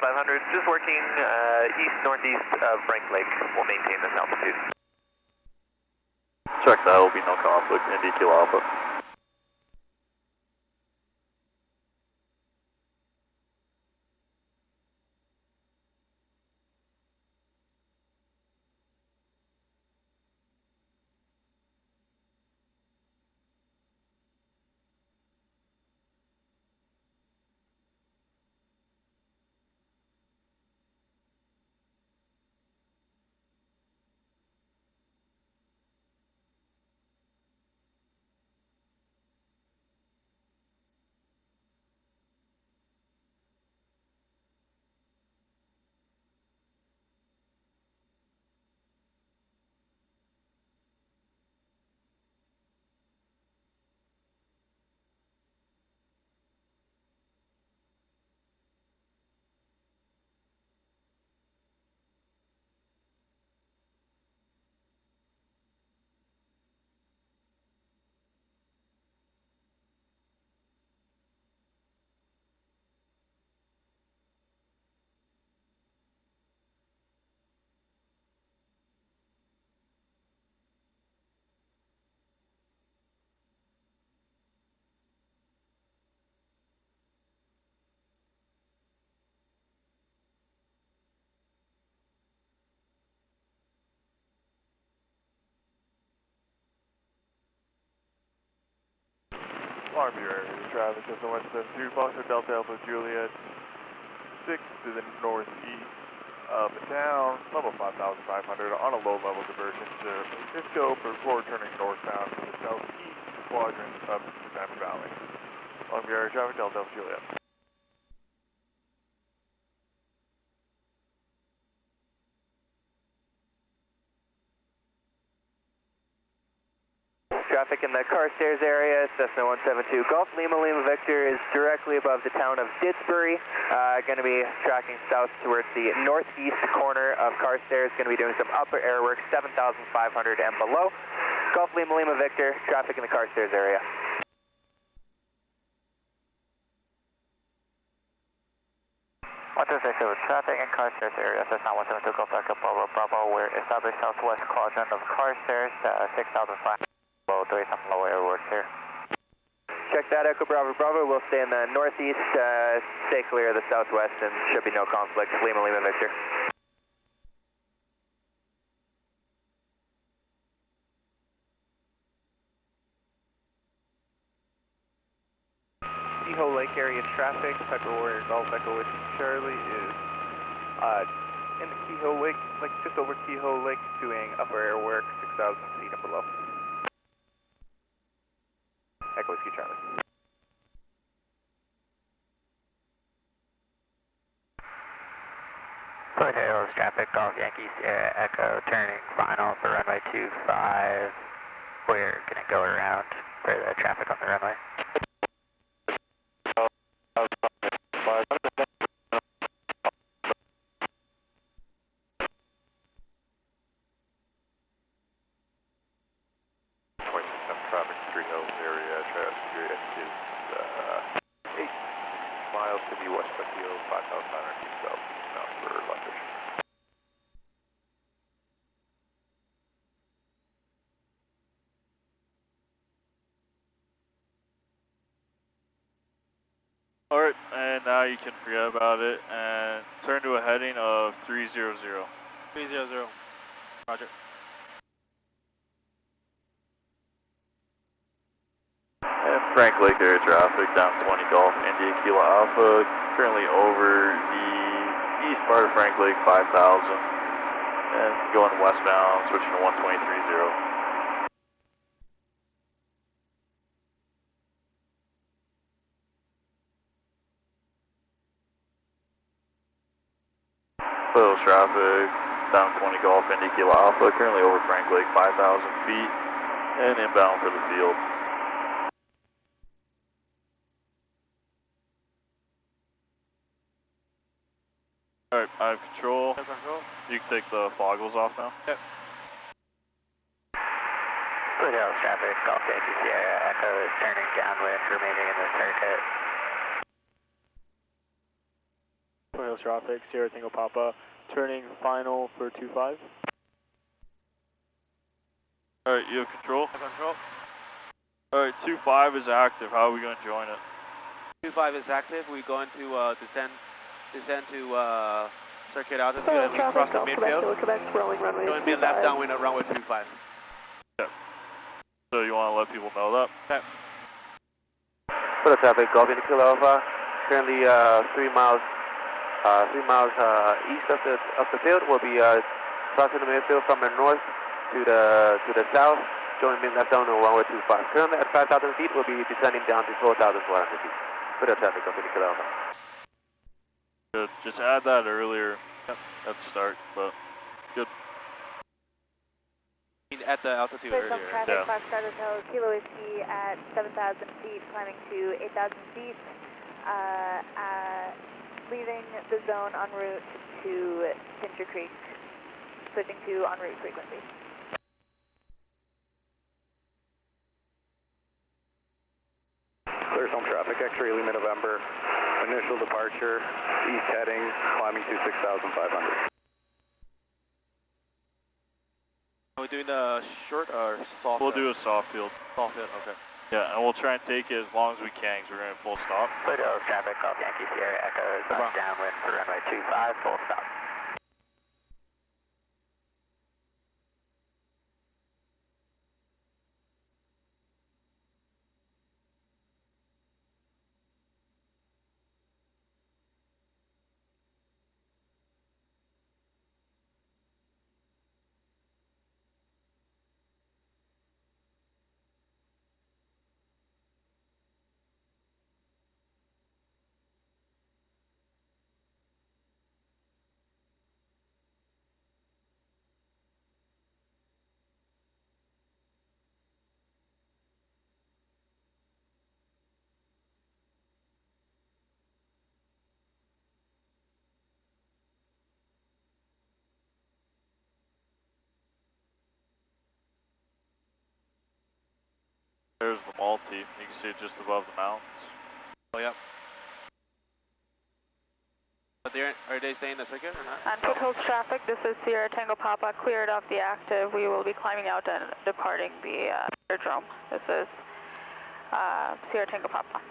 just working east-northeast of Frank Lake. We'll maintain this altitude. Check that, will be no conflict, India Kilo Alpha. Alarm Bureau area traffic, SS172, Foxtrot Delta Alpha Juliet, 6 to the northeast of the town, level 5,500 on a low-level diversion to Francisco before turning northbound to the southeast quadrant of the Diamond Valley. Alarm Bureau area traffic, Delta Alpha Juliet. Traffic in the Carstairs area, Cessna 172 Golf Lima Lima Victor is directly above the town of Didsbury. Going to be tracking south towards the northeast corner of Carstairs. Going to be doing some upper air work, 7,500 and below. Golf Lima Lima Victor, traffic in the Carstairs area. Traffic in Carstairs area, Cessna 172 Golf Echo Bravo Bravo. We're established southwest quadrant of Carstairs, 6,500. We'll do some low air work here. Check that, Echo Bravo Bravo. We'll stay in the northeast, stay clear of the southwest, and should be no conflict. Lima Lima Victor. Kehoe Lake area traffic, Piper Warrior Golf Echo Whiskey Charlie is in the Kehoe Lake, like just over Kehoe Lake, doing upper air work, 6,000 feet and below. Echo Whiskey Charlie. Foothills traffic, Golf Yankees Echo turning final for runway 25. We're going to go around for the traffic on the runway. Traffic, 3 Hills area, traffic, 8 miles to the west of field, 5,500 feet south, bound for London. Alright, and now you can forget about it and turn to a heading of 300. 300. Roger. And Frank Lake area traffic down 20 Golf, India Kilo Alpha, currently over the east part of Frank Lake, 5,000, and going westbound, switching to 123.0. Foothills traffic down 20 Golf, India Kilo Alpha, currently over Frank Lake, 5,000 feet, and inbound for the field. Alright, I have control. You can take the foggles off now. Yep. Foothills traffic, Golf Yankee Sierra Echo is turning downwind, remaining in the circuit. Foothills traffic, Sierra Tango Papa, turning final for 25. Alright, you have control? I have control. Alright, 25 is active. How are we going to join it? 25 is active. We're going to descend to circuit altitude and we cross the midfield. Going to be left downwind at runway 25. Okay. So you want to let people know that? Okay. For the traffic, Golf India Kilo Alpha, currently 3 miles east of the field. We'll be crossing the midfield from the north to the south, joining mid left down to runway 25. Currently at 5,000 feet, we'll be descending down to 4,400 feet. For the traffic, Golf India Kilo Alpha. Good. Just add that earlier at the start, but good. At the altitude earlier. Some traffic, Foxtrot Hotel, Kilo Whiskey at 7,000 feet, climbing to 8,000 feet, leaving the zone en route to Pincher Creek, switching to en route frequency. Clear some traffic, X-ray Lima November, initial departure, east heading, climbing to 6,500. Are we doing a short or soft? We'll do a soft field. Soft field, okay. Yeah, and we'll try and take it as long as we can because we're going to full stop. Foothills traffic, Golf Yankee Sierra Echo is downwind for runway 25, full stop. There's the Maltese. You can see it just above the mountains. Oh, yep. Are they staying in the circuit or not? On Foothills traffic, this is Sierra Tango Papa, cleared off the active. We will be climbing out and departing the aerodrome. This is Sierra Tango Papa.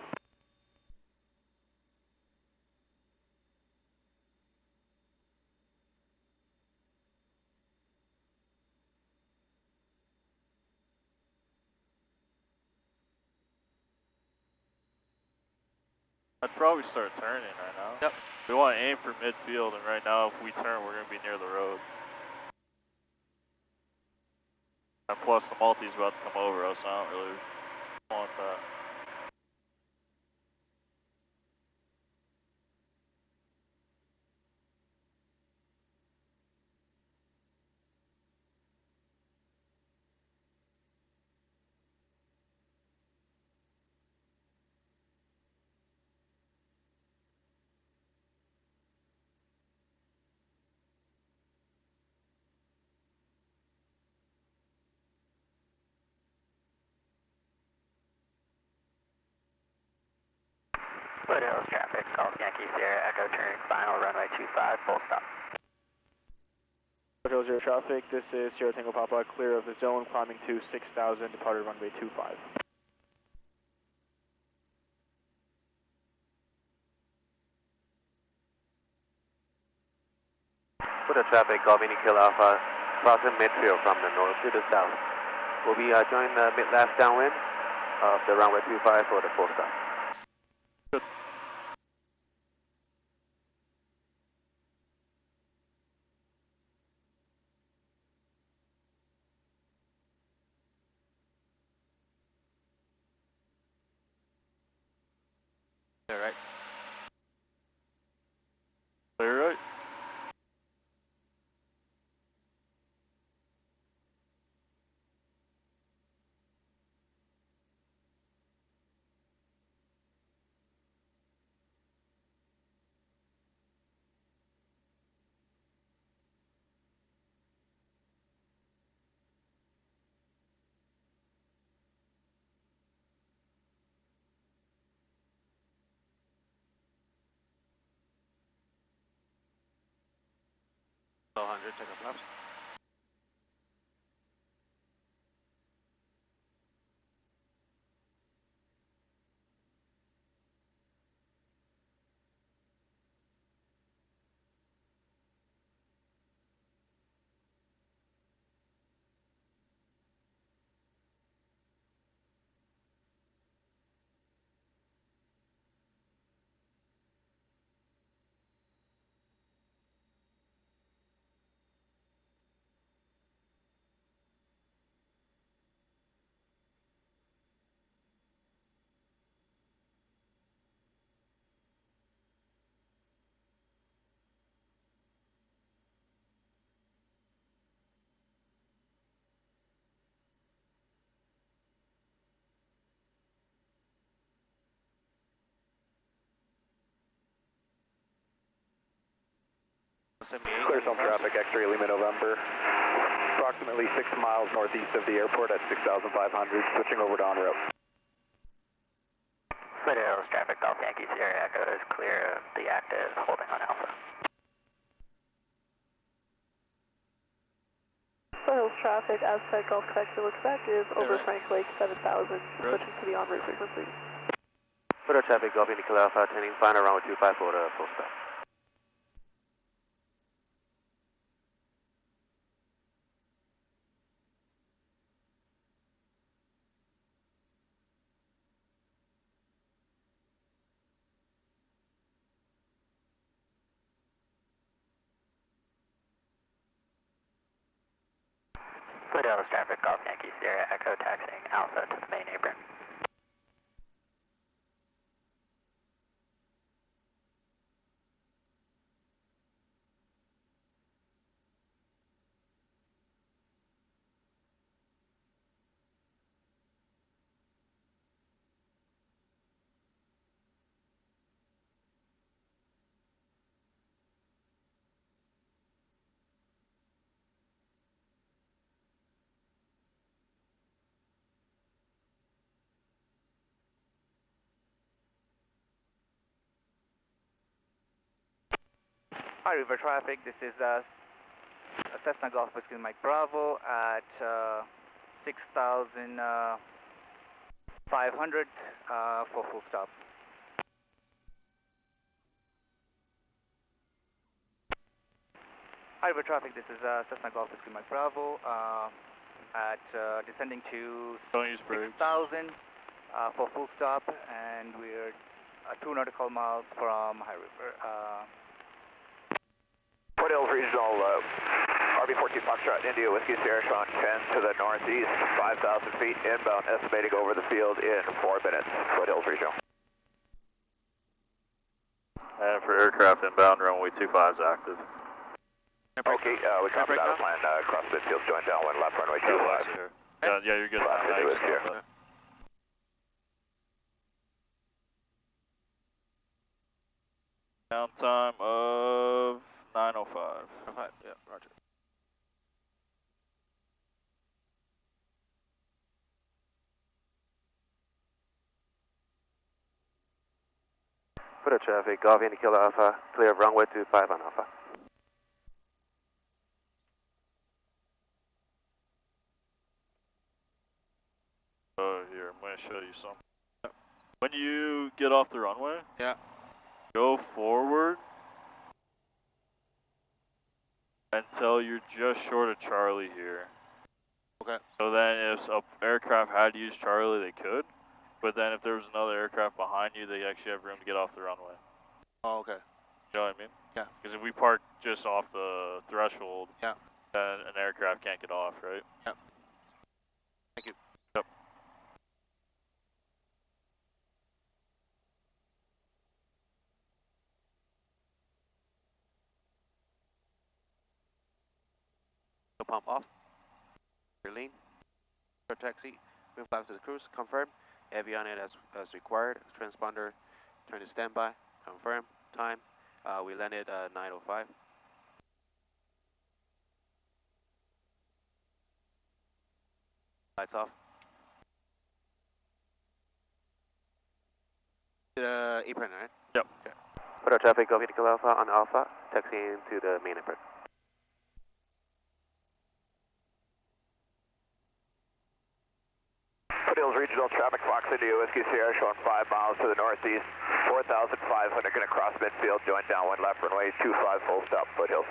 I'd probably start turning right now. Yep. We want to aim for midfield, and right now if we turn, we're going to be near the road. And plus the Maltese about to come over us, so I don't really want that. full stop. Hotel 0 traffic, this is Sierra Tango Papa, clear of the zone, climbing to 6000, departed runway 25. Put traffic, Golf Indy Kilo Alpha, crossing midfield from the north to the south. We'll be joining the mid-left downwind of the runway 25 for the full stop. Good. All right. Clear right. So 100, take up laps. Clear some traffic, X-ray Lima November. Approximately 6 miles northeast of the airport at 6,500, switching over to en route. Foothills traffic, Golf Yankee Sierra Echo is clear of the active holding on Alpha. Foothills traffic, outside Gulf Quebec, looks back is over Frank Lake 7000, switching to the en route frequency. Put traffic, Golf Indy Kilo Alpha, attending final runway 25 for the full stop. Foothills traffic, Golf Yankee Sierra Echo taxiing Alpha to the main apron. Hi, River Traffic. This is Cessna Golf Whiskey Mike Bravo at 6,500 for full stop. Hi, River Traffic. This is Cessna Golf Whiskey Mike Bravo at descending to 6,000 for full stop, and we're 2 nautical miles from High River. Foothills Regional, RB14 Foxtrot, India Whiskey Sierra Sean 10 to the northeast, 5,000 feet inbound, estimating over the field in 4 minutes. Foothills Regional. And for aircraft inbound, runway 25 is active. Okay, we copied out of line, cross midfield, join downwind, left runway 25. Yeah, you're good. Thanks. Here. Downtime of 9:05. Yeah, roger. Put traffic, Golf Indy Kilo Alpha, clear of runway 25 on Alpha. show you some. When you get off the runway, Yeah. go forward until you're just short of Charlie here. Okay. So then if an aircraft had to use Charlie, they could. But then if there was another aircraft behind you, they actually have room to get off the runway. Oh, okay. You know what I mean? Yeah. Because if we park just off the threshold, yeah, then an aircraft can't get off, right? Yeah. Thank you. Yep. So pump off. Your lean. Your taxi. Move flaps to the cruise. Confirm. Avionic as required. Transponder. Turn to standby. Confirm. Time. We landed 9:05. Lights off. Apron, right? Yep. Okay. Put our traffic Golf Indigo Alpha on Alpha, taxiing to the main apron. Foothills Regional Traffic, Fox India, Whiskey Sierra, showing 5 miles to the northeast, 4,500, going to cross midfield, join downwind left runway 25, full stop, Foothills.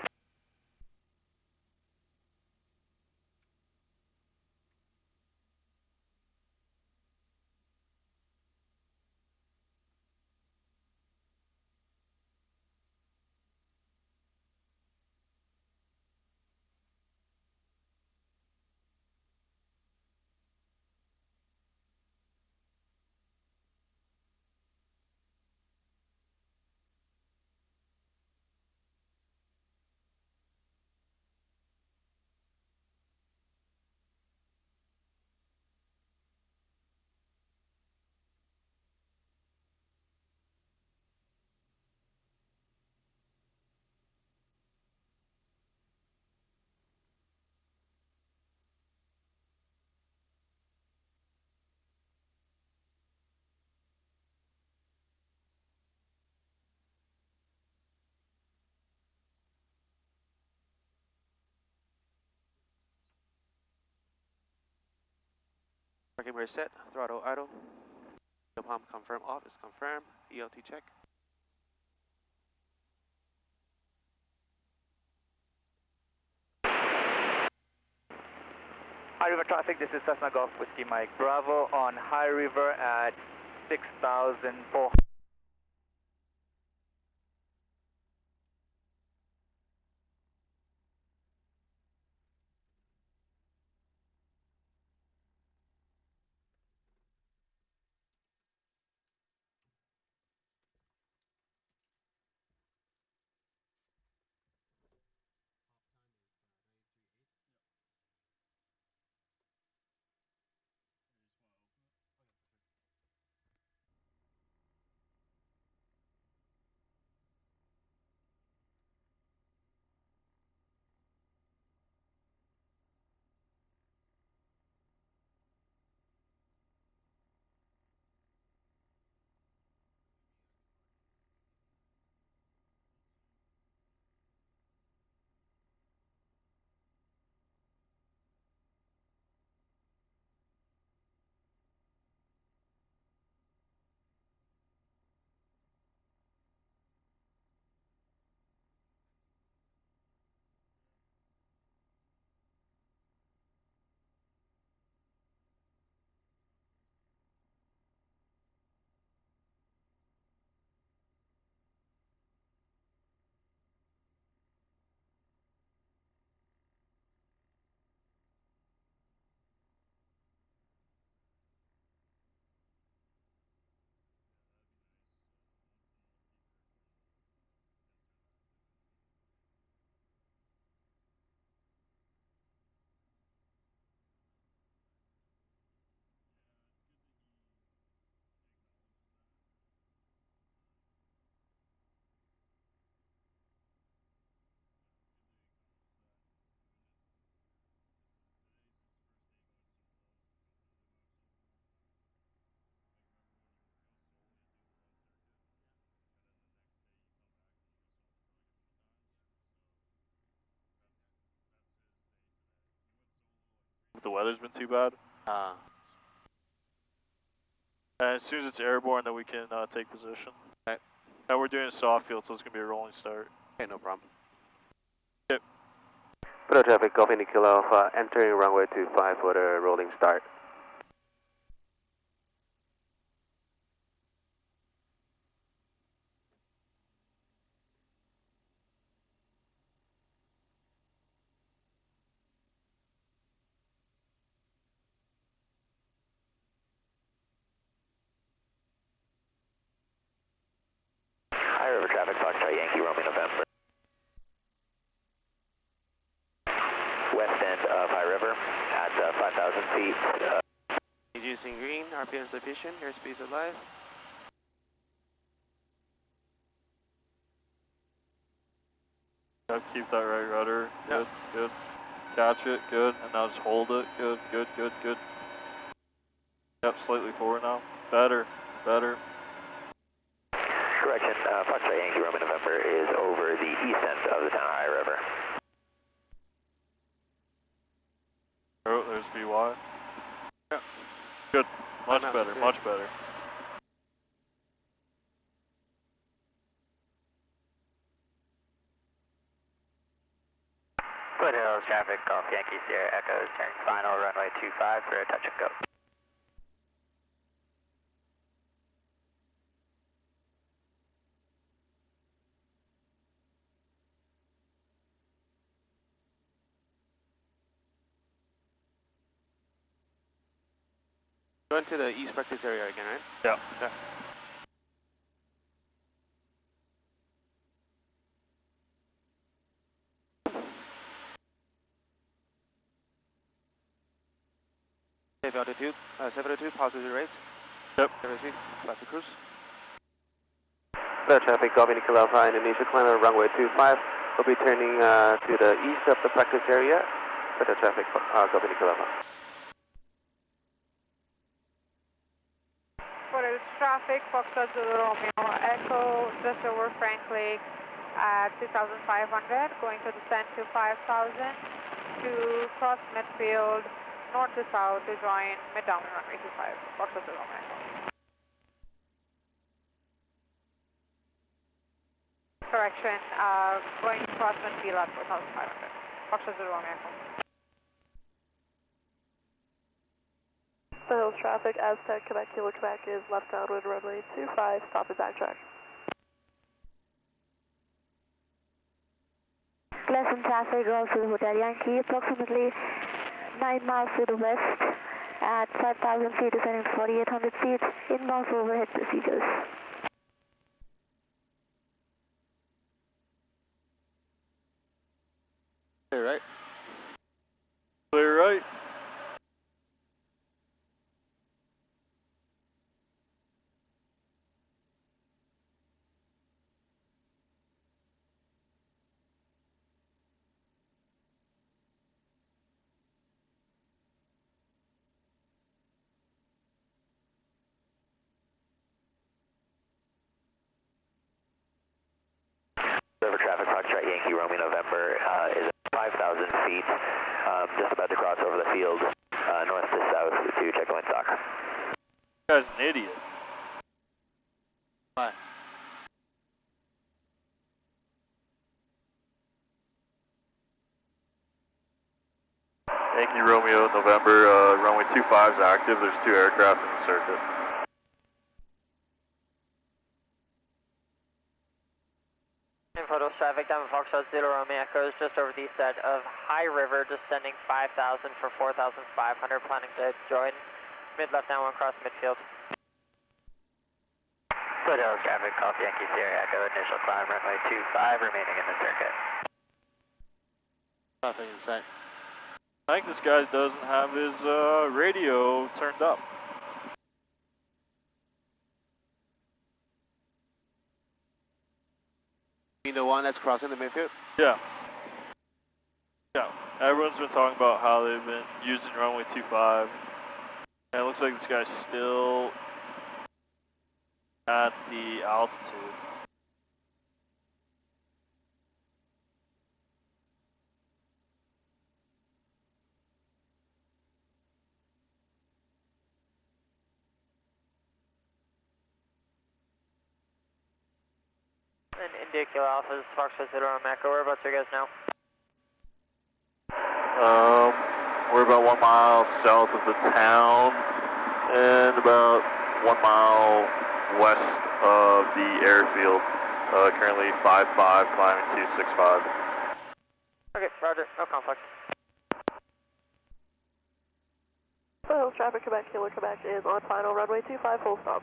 Parking brake set. Throttle idle. The pump confirm off is confirmed. ELT check. High River traffic, this is Cessna Golf Whiskey Mike Bravo on High River at 6,400. The weather's been too bad. And as soon as it's airborne, then we can take position. Okay. And we're doing a soft field, so it's going to be a rolling start. Okay, no problem. Yep. Photo traffic, Golf Indy Kilo Alpha, entering runway 25 for the rolling start. High River traffic, Foxtrot Yankee, Romeo November. West end of High River at 5,000 feet. Reducing green, RPM sufficient, airspeed is alive. Yep, keep that right rudder. Good, Yep. good. Catch it, good. And now just hold it. Good, good, good, good. Yep, slightly forward now. Better, better. Correction, Foxtrot Yankee, Romeo November is over the east end of the town of High River. Oh, there's VY. Yep. Good. Much Now, better, good. much better. Foothills traffic, Golf Yankee Sierra Echo is turning final, runway 25 for a touch and go. Going to the east practice area again, right? Yeah. Yeah. Safe altitude, 702, positive rates. Yep. 702, classic cruise. Photo traffic, Golf Indy Kilo Alpha, Indonesia climber, runway 25. We'll be turning to the east of the practice area. Photo traffic, Golf Indy Kilo Alpha. Foothills traffic, Foxtrot Zulu Romeo Echo, just over Frank Lake at 6,500, going to descend to 5,000 to cross midfield, north to south to join mid-downwind runway 25, Foxtrot Zulu Romeo Echo. Correction, going to cross midfield at 4,500, Foxtrot Zulu Romeo Echo. Foothills traffic, Aztec, Quebec, Kilo Quebec is left downwind runway 25, stop and backtrack. Pleasant traffic, Golf Zulu Hotel Yankee, approximately 9 miles to the west at 5,000 feet, descending to 4,800 feet, inbound for overhead procedures. Clear right? Clear right. River traffic, Foxtrot Yankee, Romeo November is at 5,000 feet, just about to cross over the field, north to south to checkpoint stock. This guy's an idiot. Bye. Yankee Romeo November, runway 25 is active. There's 2 aircraft in the circuit. Foothills traffic, Diamond Foxtrot Zulu Romeo Echo is just over the east side of High River, descending 5,000 for 4,500, planning to join mid-left downwind cross midfield. Foothills traffic, Golf Yankee Sierra Echo, initial climb, runway 25, remaining in the circuit. Nothing in sight. I think this guy doesn't have his radio turned up. You mean the one that's crossing the midfield? Yeah. Yeah. Everyone's been talking about how they've been using runway 25. And it looks like this guy's still at the altitude. And India Kilo Alpha, this is Foxtrot Zero Romeo Echo. Whereabouts are you guys now? We're about 1 mile south of the town and about 1 mile west of the airfield. Currently 5-5, climbing 265. Okay, roger, no conflict. Hills traffic, Quebec, Kilo Quebec is on final runway 25, full stop.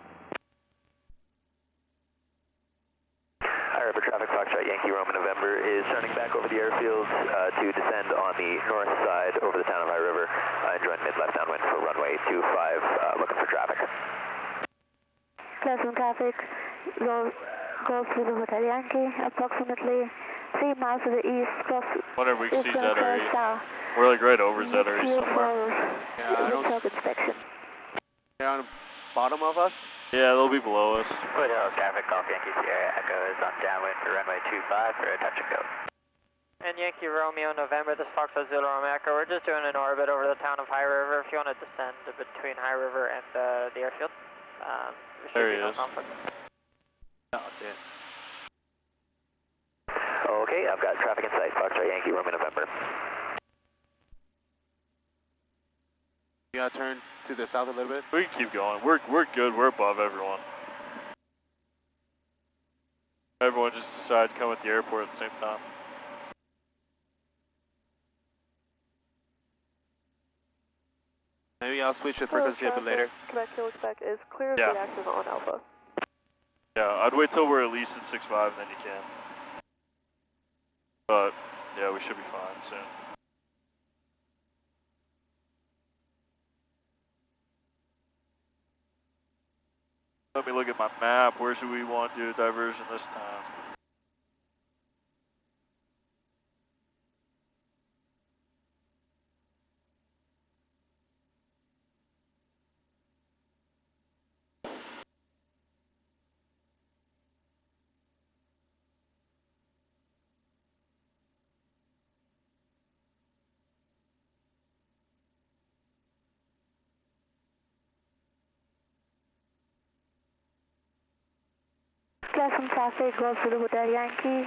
High River traffic, Foxtrot Yankee Roman November is turning back over the airfield to descend on the north side over the town of High River and join mid-left downwind for runway 25, looking for traffic. Class 1 traffic, Golf Zulu Hotel Yankee, approximately 3 miles to the east, cross. Whenever we see ZRE, we're like right over ZRE somewhere. Yeah, I don't... inspection. They're on the bottom of us? Yeah, they'll be below us. Foothill traffic, Golf Yankee Sierra Echo is on downwind for runway 25 for a touch and go. And Yankee Romeo November, this is Foxtrot Zero Romeo Echo. We're just doing an orbit over the town of High River. If you want to descend between High River and the airfield, there he is. Conflict. Oh, shit. Okay, I've got traffic in sight, Foxtrot Yankee Roman November. You gotta turn to the south a little bit. We can keep going. We're good. We're above everyone. Everyone just decided to come at the airport at the same time. Maybe I'll switch the frequency a bit later. Quebec, Kilo Quebec is clear of the active on Alpha. Yeah, I'd wait till we're at least in 6.5 and then you can. But, yeah, we should be fine soon. Let me look at my map. Where should we want to do a diversion this time? Class 1 traffic, Golf Zulu Hotel Yankee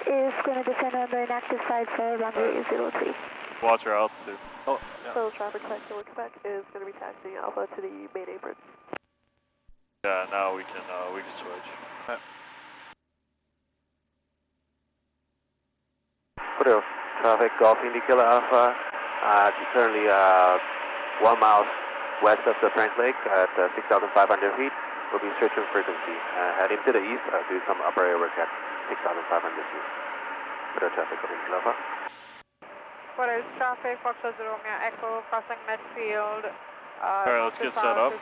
is going to descend on the inactive side for runway 03. Watch our altitude. Oh, yeah. So traffic, Kilo Quebec is going to be taxiing Alpha to the main apron. Yeah, now we can switch. Foothill traffic, Golf Indy Kilo Alpha, currently 1 mile west of the Frank Lake at 6,500 feet. We'll be switching frequency. Heading to the east, do some upper air work at 6,500 feet. Foothill traffic, Golf Indy Kilo Alpha. Foothill traffic, Foxtrot Zero Romeo Echo, crossing midfield. Alright, let's get set up.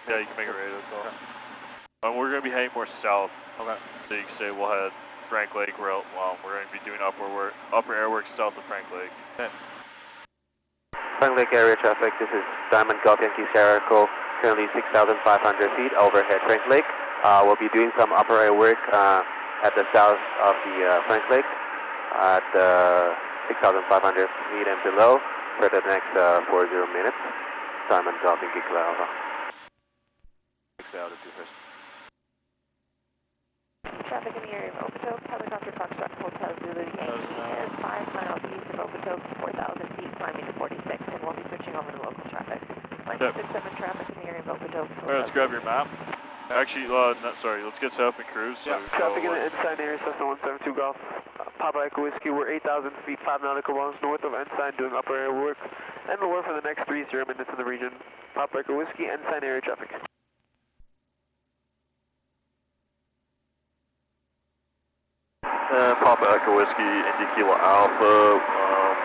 Yeah, you can make a radio call. We're going to be heading more south. Okay. So you can say we'll head Frank Lake. We're going to be doing upper air work south of Frank Lake. Okay. Frank Lake area traffic, this is Diamond Golf Yankee Sierra Echo, currently 6,500 feet overhead Frank Lake. We'll be doing some upper air work at the south of the Frank Lake at 6,500 feet and below for the next 40 minutes. Diamond Golf Yankee Kilo Alpha. Altitude first. Traffic in the area of Okotoks, helicopter Foxtrot Hotel Zulu Yankee is 5 miles east of Okotoks, 4,000 feet, climbing to 46, and we'll be switching over to local traffic. 967 traffic in the area of Okotoks. Alright, let's grab your map. Actually, sorry, let's get set up and cruise. Yeah, traffic in the Ensign area, Cessna 172 Golf. Papa Echo Whiskey, we're 8,000 feet, 5 nautical miles north of Ensign doing upper air work, and we'll work for the next 30 minutes in the region. Papa Echo Whiskey, Ensign area traffic. Papa Echo Whiskey, Indy Kilo Alpha.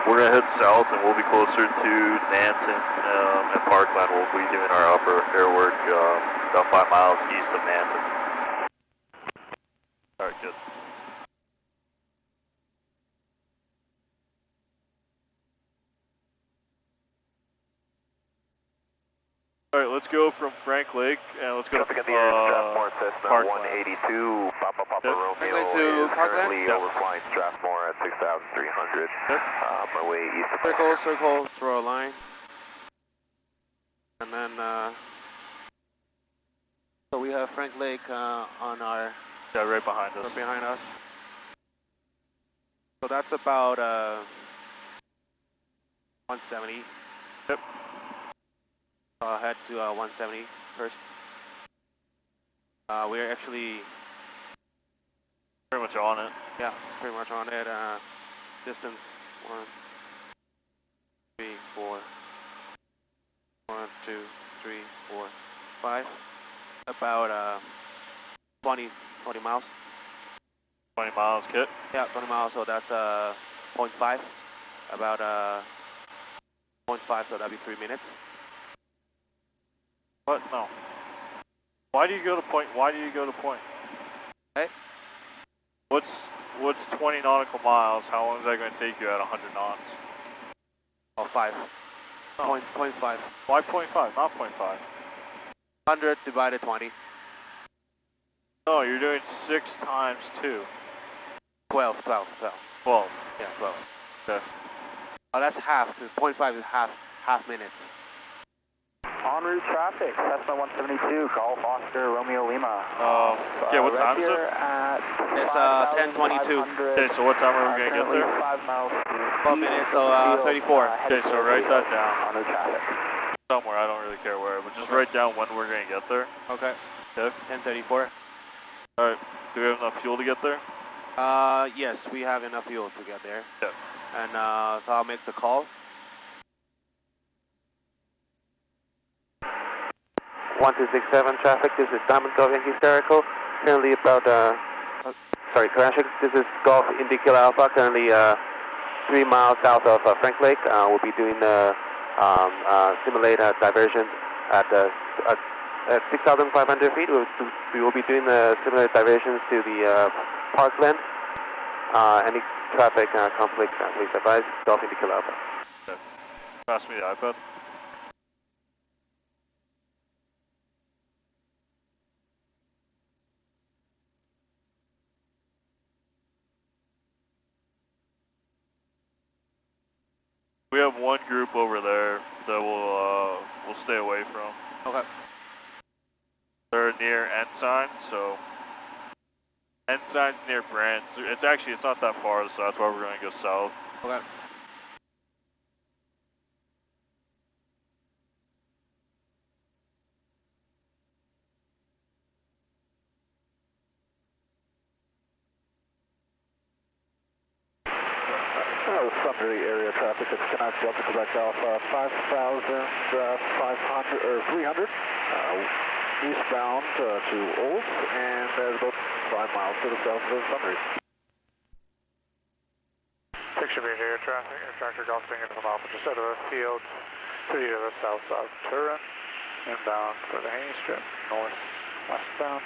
We're going to head south and we'll be closer to Nanton and Parkland. We'll be doing our upper air work about 5 miles east of Nanton. Alright, good. Alright, let's go from Frank Lake and let's go to Strathmore Cessna Parkland. 182, Papa Romeo is currently overflying Strathmore at 6,300. My way east of Circle, throw a line. And then, so we have Frank Lake on our Yeah, right behind us. Right behind us. So that's about 170. Yep. I'll head to 170 first. We're actually pretty much on it. Yeah, pretty much on it. Distance 1, 3, 4. 1, 2, 3, 4, 5. About 20 miles. 20 miles, Kit? Yeah, 20 miles, so that's 0.5. About 0.5, so that'll be 3 minutes. What? No. Why do you go to point? Why do you go to point? Hey? What's 20 nautical miles? How long is that going to take you at 100 knots? Oh, 5. No. 0.5. Why 0.5? Not 0.5. 100 divided 20. No, you're doing 6 times 2. 12. 12. Yeah, 12. Okay. Oh, that's half. 0.5 is half minutes. En route traffic, Cessna 172, Golf Oscar, Romeo Lima. Yeah, what time is it? It's 10:22. Okay, so what time are we going to get there? 5 miles. 12 minutes, so 34. Okay, so write that down. En route traffic. Somewhere, I don't really care where, but just write down when we're going to get there. Okay. Okay. 10:34. Alright, do we have enough fuel to get there? Yes, we have enough fuel to get there. Yeah. And so I'll make the call. 1267 traffic, this is Diamond Golf Yankee Sterical. Currently about, correction. This is Golf Indy Kilo Alpha, currently 3 miles south of Frank Lake. We'll be doing the simulate diversion at 6,500 feet. We will be doing the simulate diversions to the parkland. Any traffic conflict, please advise Golf Indy Kilo Alpha. Okay. Pass me the iPad. We have one group over there that we'll stay away from. Okay. They're near Ensign, so Ensign's near Brant. So it's not that far, so that's why we're going to go south. Okay. Sundry area traffic at Canuck Delta Quebec Alpha 5,500 or 300 eastbound to Olds, and there's about 5 miles to the south of Sundry. Picture being area traffic, Tractor Golf Bingham from Alpha just out of the field, 3 to the south of Turin, inbound for the Haney Strip, north westbound.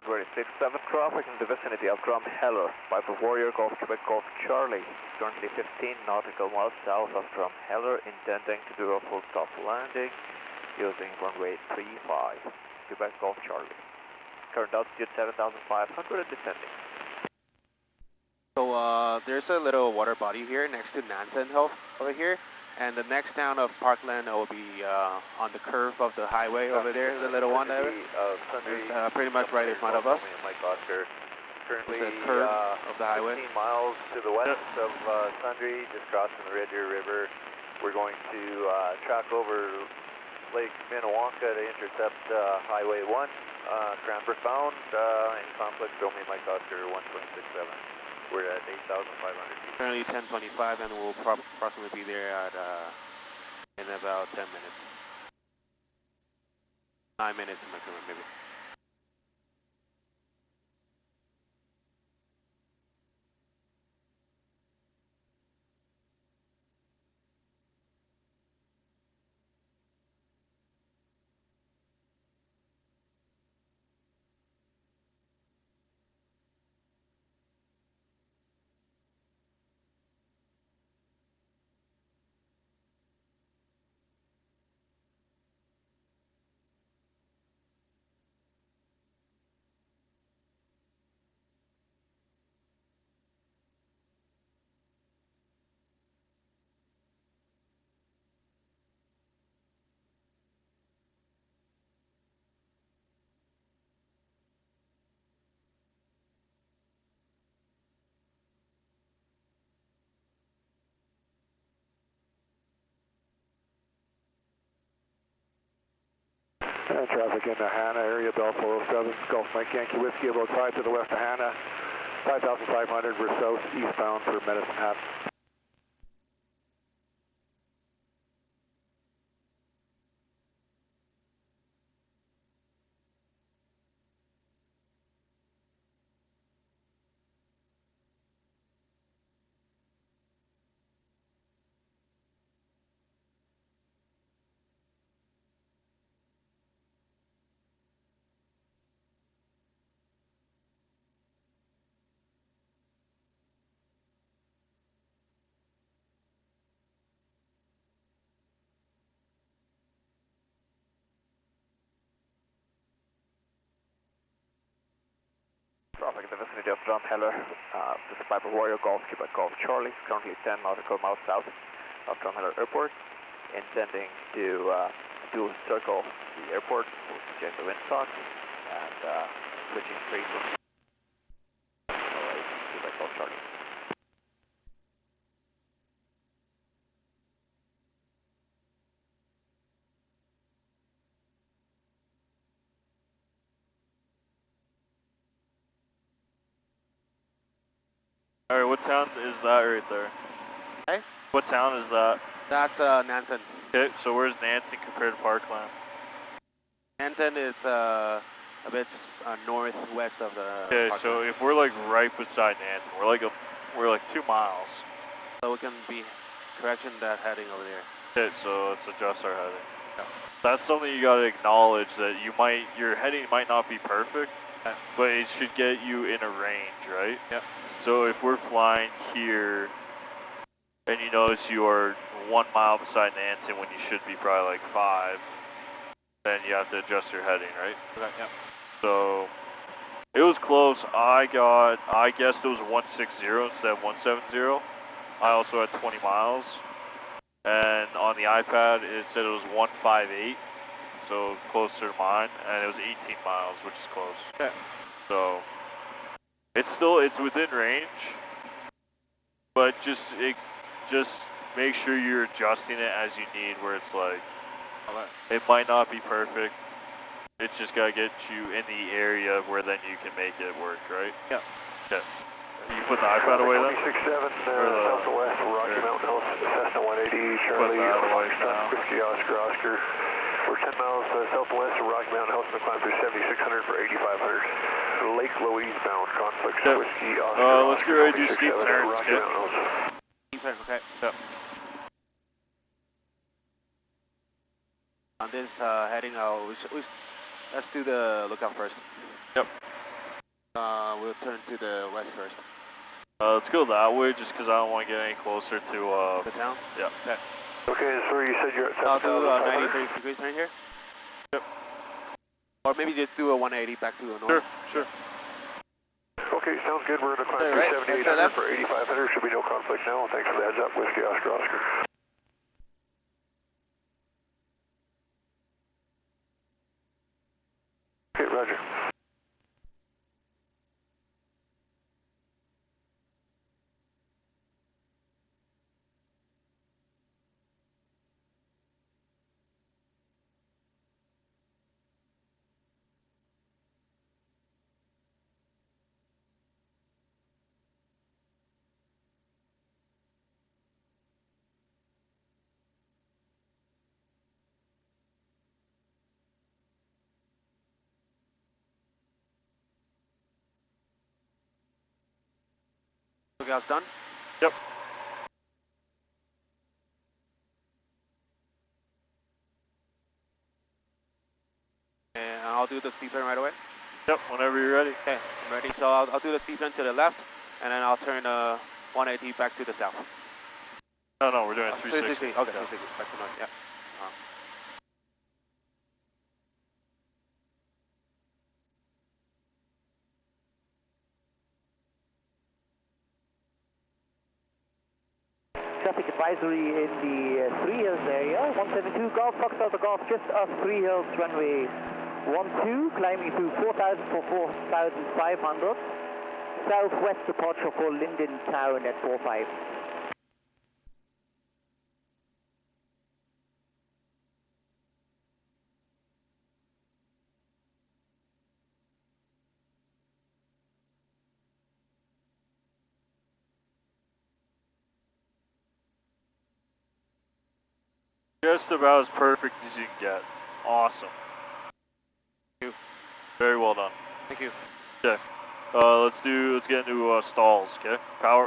January 6-7 traffic in the vicinity of Drumheller, Piper Warrior, Golf Quebec, Golf Charlie. Currently 15 nautical miles south of Drumheller, intending to do a full stop landing using runway 35, Quebec, Golf Charlie. Current altitude 7,500 and descending. So there's a little water body here next to Nansen Hill over here. And the next town of Parkland will be on the curve of the highway over there, the little one there. It's pretty much right in front of us. Mike Oscar, currently it's a curve of the highway. 15 miles to the west of Sundry, just crossing the Red Deer River. We're going to track over Lake Minnewanka to intercept Highway 1, Cranbrook bound, in conflict, show me Mike Oscar 1267. We're at 8,500 feet. Currently 10:25, and we'll approximately be there at in about 10 minutes. 9 minutes maximum, maybe. 10 traffic in the Hannah area, Bell 407, Golf Mike Yankee Whiskey, about 5 to the west of Hannah, 5,500, we're south eastbound for Medicine Hat. Traffic in the vicinity of John Heller, this is Piper Warrior Golf, Quebec Golf Charlie, currently 10 nautical miles south of John Heller Airport, intending to circle the airport, change the windsock, and switching straight to Quebec Golf Charlie. Alright, what town is that right there? Hey? What town is that? That's Nanton. Okay, so where's Nanton compared to Parkland? Nanton is a bit northwest of the Okay, Parkland. so if we're like right beside Nanton, we're like 2 miles. So we can be correction that heading over there. Okay, so let's adjust our heading. Yeah. That's something you gotta acknowledge, that your heading might not be perfect, but it should get you in a range, right? Yep. So if we're flying here, and you notice you are 1 mile beside Nanton when you should be probably like 5, then you have to adjust your heading, right? Okay, yep. So it was close. I guessed it was 160 instead of 170. I also had 20 miles. And on the iPad, it said it was 158, so closer to mine, and it was 18 miles, which is close. Okay. So it's within range, but just make sure you're adjusting it as you need, where it's like, it might not be perfect. It's just gotta get you in the area where then you can make it work, right? Yeah. Okay. You put the iPad away then? 267, southwest of Rocky Mountain Hills, Cessna 180, Charlie, Whiskey, Oscar. We're 10 miles southwest of Rocky Mountain Hills, and climb through 7600 for 8500. Lake Louise bound, conflict, Whiskey, Oscar. Let's get ready to do steep turns, Rocky Mountain Hills. Steep turn, okay. Yep. On this heading, let's do the lookout first. Yep. We'll turn to the west first. Let's go that way, just because I don't want to get any closer to the town? Yeah. Okay. Okay, so you said you're at 7,500? I'll do 93 degrees turn here. Yep. Or maybe just do a 180 back to the north. Sure. Okay, sounds good. We're going to climb through 7800 for 8500. Should be no conflict now. Thanks for the heads up. Whiskey, Oscar. Okay, roger. Lookout's done? Yep. And I'll do the steep turn right away? Yep, whenever you're ready. Okay, I'm ready. So I'll do the steep turn to the left, and then I'll turn 180 back to the south. No, we're doing 360. Okay, 360, back to north, yeah. Traffic advisory in the Three Hills area, 172 Golf, Foxtrot Golf, just off Three Hills, runway 12, climbing to 4,000 for 4,500. Southwest departure for Linden Town at 45. Just about as perfect as you can get. Awesome. Thank you. Very well done. Thank you. Okay. Let's get into stalls. Okay.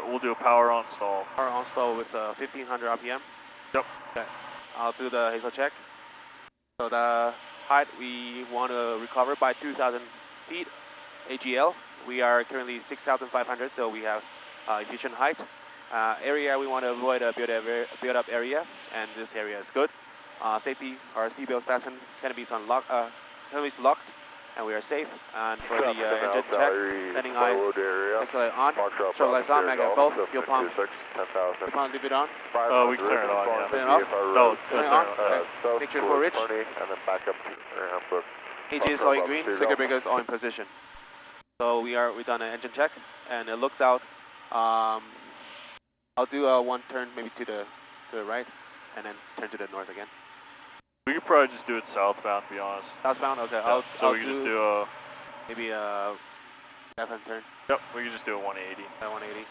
We'll do a power on stall. Power on stall with 1500 RPM. Yep. Okay. I'll do the Hazel check. So the height we want to recover by 2,000 feet AGL. We are currently 6,500, so we have efficient height. Area we want to avoid a build-up area, and this area is good. Safety, our seatbelt fastened, canopies locked, and we are safe. And for the engine check, landing eye, excellent on, strobe lights on, magnet both, fuel pump, leave it on. We can turn it on, yeah. Turn it off? No, turn it on. Okay. Make sure full rich. And then back up to AGs all in green, circuit breakers all in position. So we've done an engine check, and it looked out. I'll do one turn maybe to the right, and then turn to the north again. We could probably just do it southbound, to be honest. Southbound, okay. Yeah. We can just do maybe a left-hand turn. Yep, we can just do a 180. 180.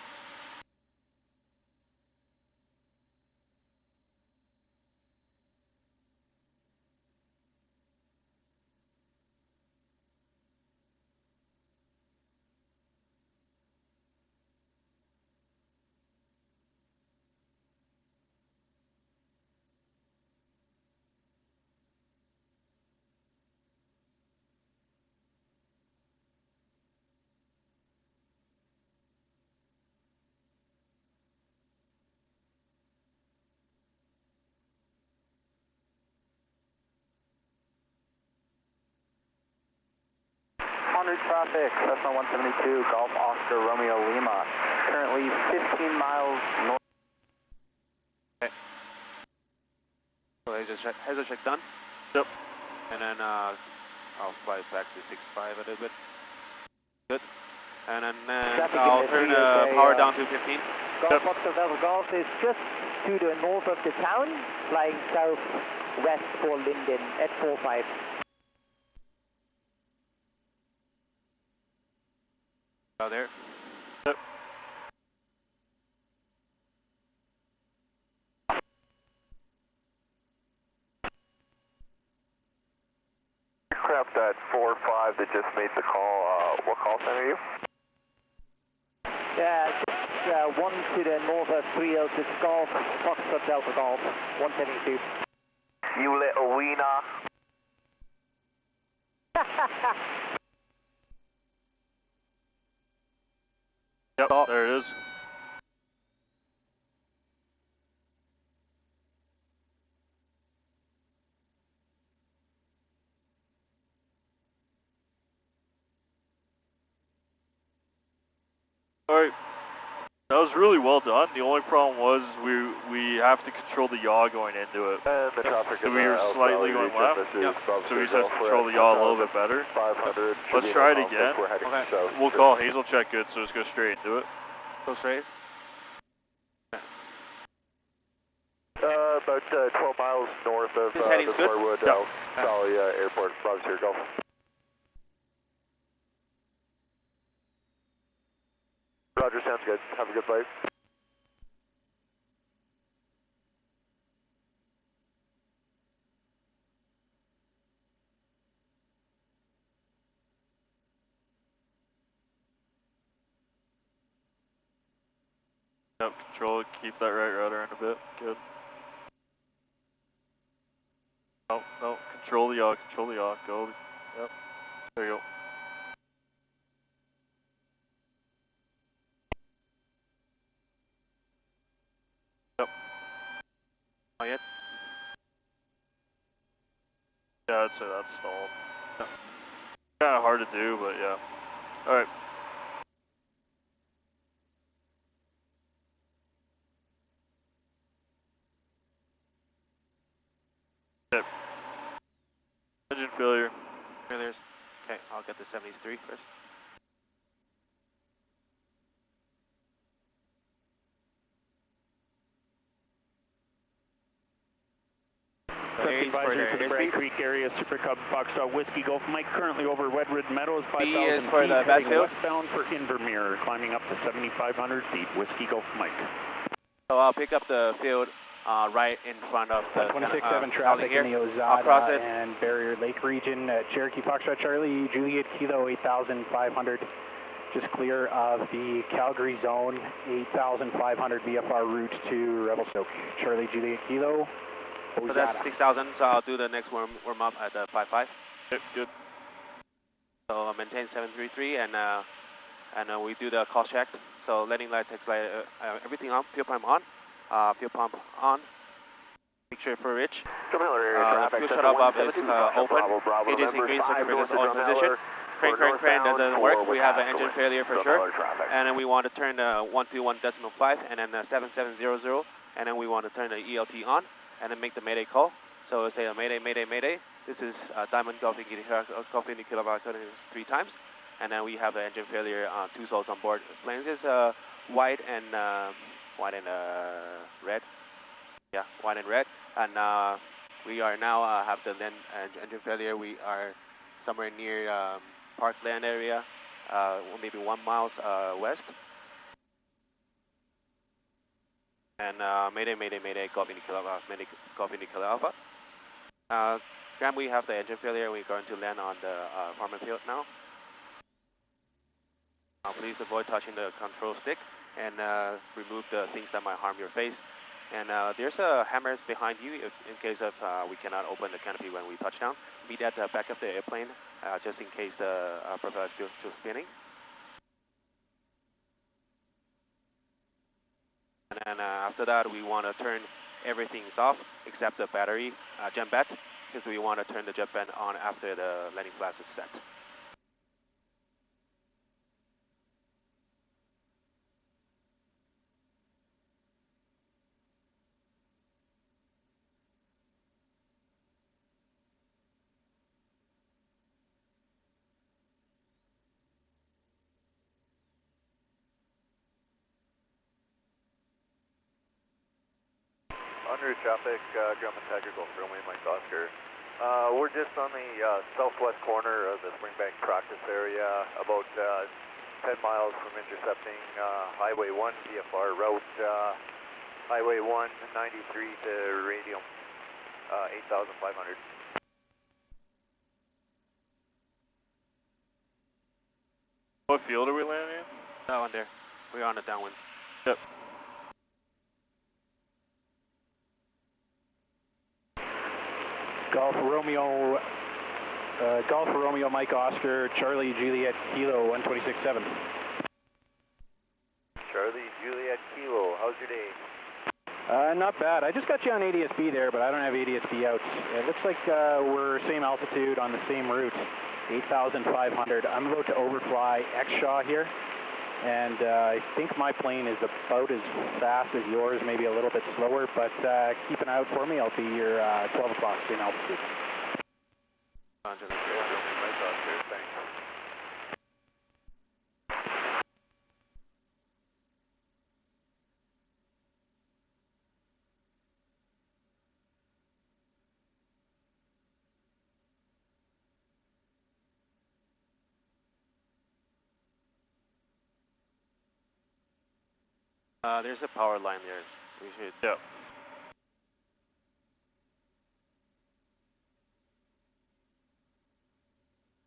Traffic, Cessna 172, Golf Oscar Romeo Lima. Currently 15 miles north. Okay. So Hazel check done? Yep. And then I'll fly back to 6.5 a little bit. Good. And then I'll turn power down to 15. Golf Oscar Delta Golf is just to the north of the town, flying southwest for Linden at 45. Out there. Yep. Aircraft at 4-5 that just made the call. What call sign are you? Yeah, just one to the north of 3 Hills, it's Golf Foxtrot Delta Golf 172. You little wiener. Yep, there it is. Alright, that was really well done. The only problem was we have to control the yaw going into it. And the traffic so we were slightly going left, yep. So we just have to control the yaw a little bit better. 500. Let's try it again. Okay. We'll call Hazel check good, so let's go straight into it. Go straight. About 12 miles north of the Floorwood Valley Airport, Bravo Sierra Golf. Roger, sounds good. Have a good flight. Yep, control it, keep that right rudder in a bit. Good. No, control the yaw, go. Yep, there you go. Yep. Not yet? Yeah, I'd say that's stalled. Yep. Kind of hard to do, but yeah. Alright. Okay. Engine failure. Failures. Okay, I'll get the 73 first. Advisory for the Bragg Creek area, Super Cub Foxtrot Whiskey Golf Mike, currently over Wedwood Meadows, 5,000 feet, heading westbound for Invermere, climbing up to 7,500 feet, Whiskey Golf Mike. So I'll pick up the field right in front of the 126.7 traffic in the Ozada and Barrier Lake region. Cherokee Foxtrot Charlie, Juliet Kilo 8,500. Just clear of the Calgary zone, 8,500 VFR route to Revelstoke. Charlie Juliet Kilo. So that's 6,000, so I'll do the next warm up at the 5.5. Yep, good. So I'll maintain 733 and we do the cost check. So landing light, text light, everything on, fuel pump on, make sure for rich. The fuel shuttle valve is open, it is increased circuit breaker is on position. Crane doesn't work, we have an engine failure for sure. And then we want to turn the 121.5 and then 7700, and then we want to turn the ELT on and then make the mayday call. So we'll say mayday, mayday, mayday. This is Diamond Golf Indy Kilowatt 3 times. And then we have an engine failure on 2 souls on board. Planes is white and red. Yeah, white and red. And we are now have the engine failure. We are somewhere near Parkland area, maybe 1 mile west. And mayday, mayday, mayday, Golf Indy Kilowatt, mayday, Golf Indy Kilowatt Alpha. Graham, we have the engine failure. We're going to land on the farming field now. Please avoid touching the control stick and remove the things that might harm your face. And there's hammers behind you in case of we cannot open the canopy when we touch down. Meet at the back of the airplane just in case the propeller is still spinning. And then after that, we want to turn everything off except the battery jet bat, because we want to turn the jet bat on after the landing flaps is set. Under traffic, Grumman Tiger Golf Romeo Mike Oscar. We're just on the southwest corner of the Springbank practice area, about 10 miles from intercepting Highway 1 VFR route, Highway 1 93 to Radium, 8,500. What field are we landing in? That one there. We're on the downwind. Yep. Golf Romeo Mike Oscar, Charlie Juliet Kilo 126.7. Charlie Juliet Kilo, how's your day? Not bad. I just got you on ADS-B there, but I don't have ADS-B out. It looks like we're same altitude on the same route, 8,500. I'm about to overfly Exshaw here, and I think my plane is about as fast as yours, maybe a little bit slower, but keep an eye out for me. I'll be your 12 o'clock in altitude. There's a power line there. We should. Yep.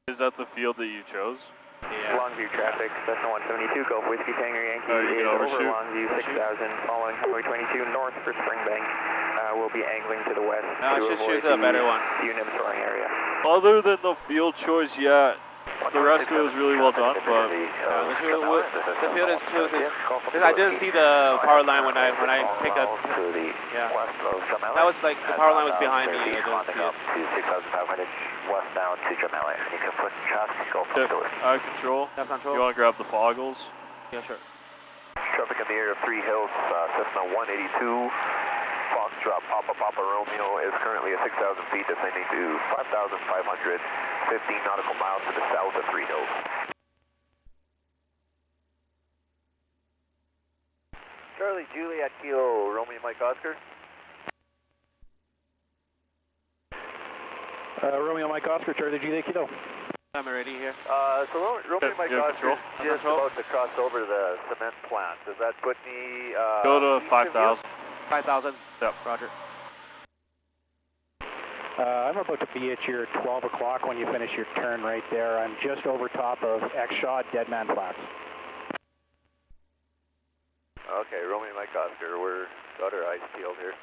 Is that the field that you chose? Yeah. Longview traffic, Cessna 172, Golf Whiskey Tango Yankee is over Longview 6,000, following Highway 22 north for Springbank. We'll be angling to the west to avoid the UNIM throwing area. Other than the field choice, yeah, the rest of it was really well done, but the field is because I didn't see the power line when I picked up. Yeah, that was like the power line was behind me. I didn't see it. To 6,500 westbound to Jamali. You can put traffic go from the door. Control. You want to grab the foggles? Yeah, sure. Traffic in the area of Three Hills, Cessna 182. Foxtrot Papa Romeo is currently at 6,000 feet, descending to 5,500, 15 nautical miles to the south of Three Hills. Charlie Juliet Kilo, Romeo Mike Oscar. Romeo Mike Oscar, Charlie Juliet Kilo. I'm already here. So Romeo Mike Oscar is just about to cross over the cement plant. Does that put me... Go to 5,000. 5,000. Yep. Roger. I'm about to be at your 12 o'clock when you finish your turn right there. I'm just over top of X-Shaw, Dead Man Flats. Okay, Romeo Mike Oscar, we're got our eyes peeled here.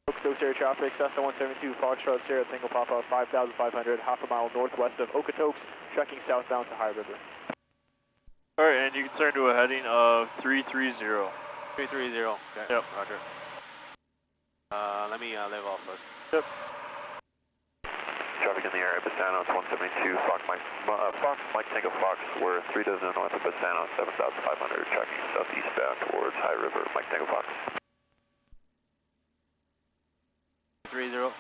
Okotoks area traffic, Cessna 172, Foxtrot, Sierra Tango Papa, 5,500, half a mile northwest of Okotoks, trekking southbound to High River. Alright, and you can turn to a heading of 330. 330. Okay. Yep. Roger. Let me level off first. Yep. Traffic in the area, Bastanos 172, Fox Mike Tango Fox, we're 3 to the north of Bastanos, 7,500, tracking southeastbound towards High River, Mike Tango Fox. 30.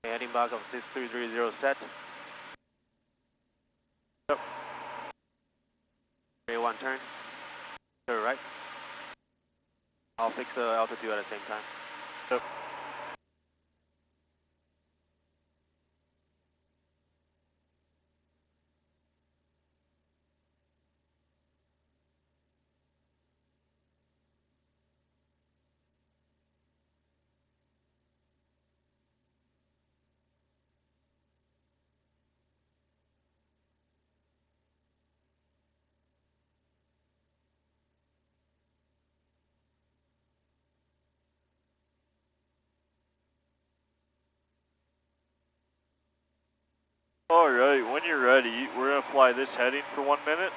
Heading back of 6330 set. Yep. Okay, one turn. Turn right. I'll fix the altitude at the same time. Yep. Alright, when you're ready, we're going to fly this heading for 1 minute,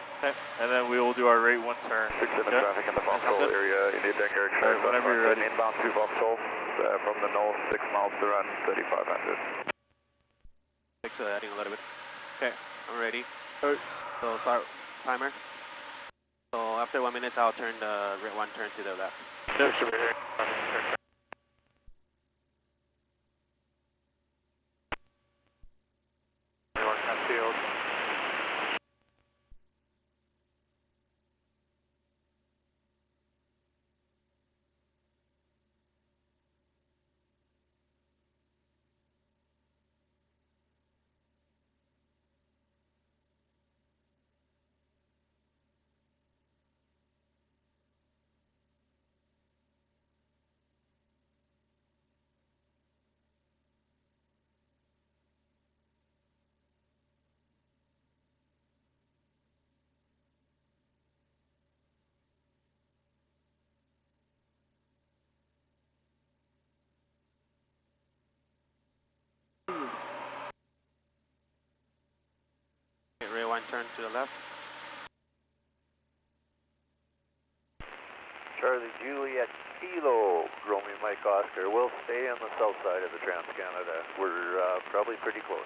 and then we will do our rate 1 turn. 67 traffic in the Foxhole area, India Deck Air Express. Whenever you're ready. Inbound to Foxhole, from the north, 6 miles to run, 3,500. Fix the heading a little bit. Okay, I'm ready. Alright. So start timer. So after 1 minute, I'll turn the rate 1 turn to the left. Yep. Okay, rate 1 turn to the left. Charlie Juliet Kilo, Romeo Mike Oscar. We'll stay on the south side of the Trans-Canada. We're probably pretty close.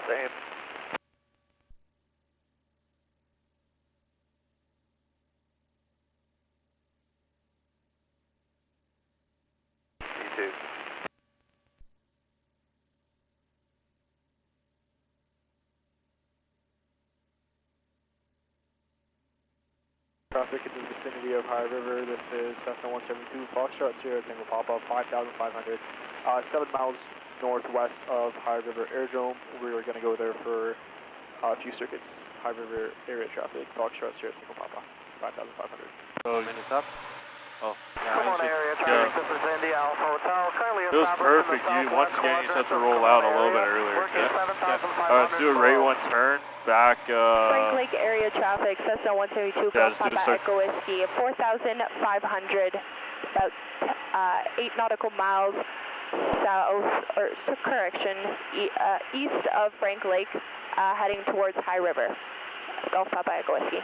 Same. You too. Traffic in the vicinity of High River, this is Cessna 172, Foxtrot, Sierra Tango Papa, 5,500, 7 miles northwest of High River Aerodrome. We are going to go there for a few circuits. High River area traffic, Foxtrot, Sierra Tango Papa, 5,500. So minutes up. Oh, Come on, area traffic, this is Indy Alpha Hotel. Currently It was perfect. Once again, you just have to roll out a little bit earlier. Alright, let's do a rate 1 turn. Back, Frank Lake area traffic, Cessna 172, yeah, Golf Papa Echo Whiskey, 4,500, about 8 nautical miles south, or correction, east of Frank Lake, heading towards High River. Golf Papa Echo Whiskey.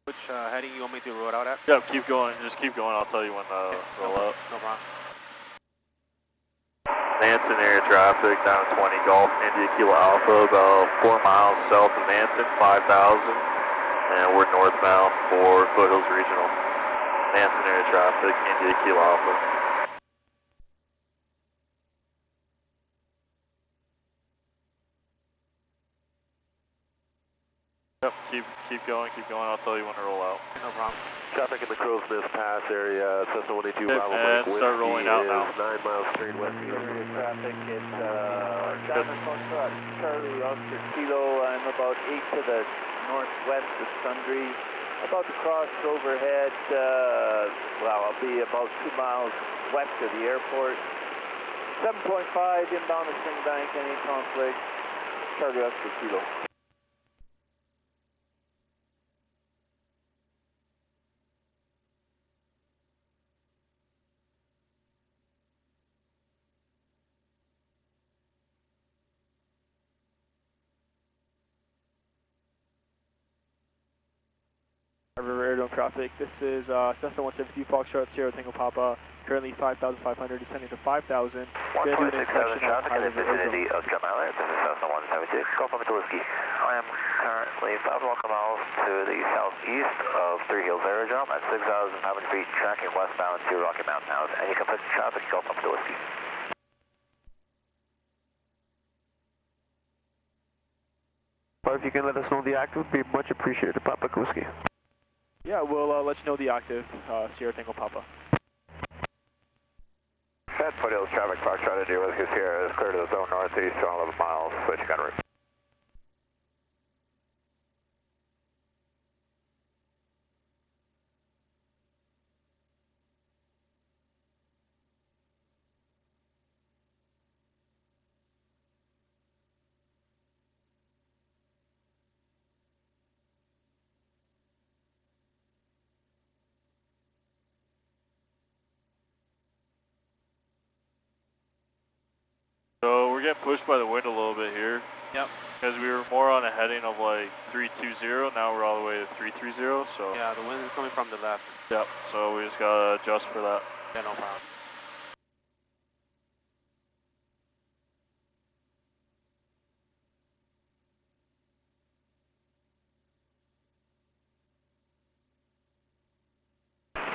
Which heading you want me to roll out at? Yep, keep going. Just keep going. I'll tell you when to roll out. No problem. Nansen area traffic down 20 Golf, India Kilo Alpha, about 4 miles south of Nansen, 5,000, and we're northbound for Foothills Regional. Nansen area traffic, India Kilo Alpha. Yep, keep going. I'll tell you when to roll out. No problem. Traffic in the Crow's Nest Pass area, Cessna 182 Bravo and Mike start rolling out now. 9 miles straight west. Area traffic is Diamond Foxtrot, Charlie Oscar Kilo. I'm about 8 to the northwest of Sundry. About to cross overhead, I'll be about 2 miles west of the airport. 7.5 inbound to Springbank, any conflict, Charlie Oscar Kilo. River Aerodrome traffic. This is Cessna 172 Foxtrot Sierra Tango Papa. Currently 5,500, descending to 5,000. 146,000 traffic in the vicinity of Scott Island. This is Cessna 172. Golf Papa Whiskey. I am currently 5 local miles to the southeast of Three Hills Aerodrome at 6,500 feet, tracking westbound to Rocky Mountain House. Any conflicting traffic, Golf Papa Whiskey. Or if you can let us know the active, would be much appreciated. Papa Whiskey. Yeah, we'll let you know the active Sierra Tango Papa. That Foothills traffic, Foxtrot to Whiskey Sierra is clear to the zone northeast, 11 miles, switching on route. So we're getting pushed by the wind a little bit here. Yep. Because we were more on a heading of like 320, now we're all the way to 330, so. Yeah, the wind is coming from the left. Yep, so we just gotta adjust for that. Yeah, no problem.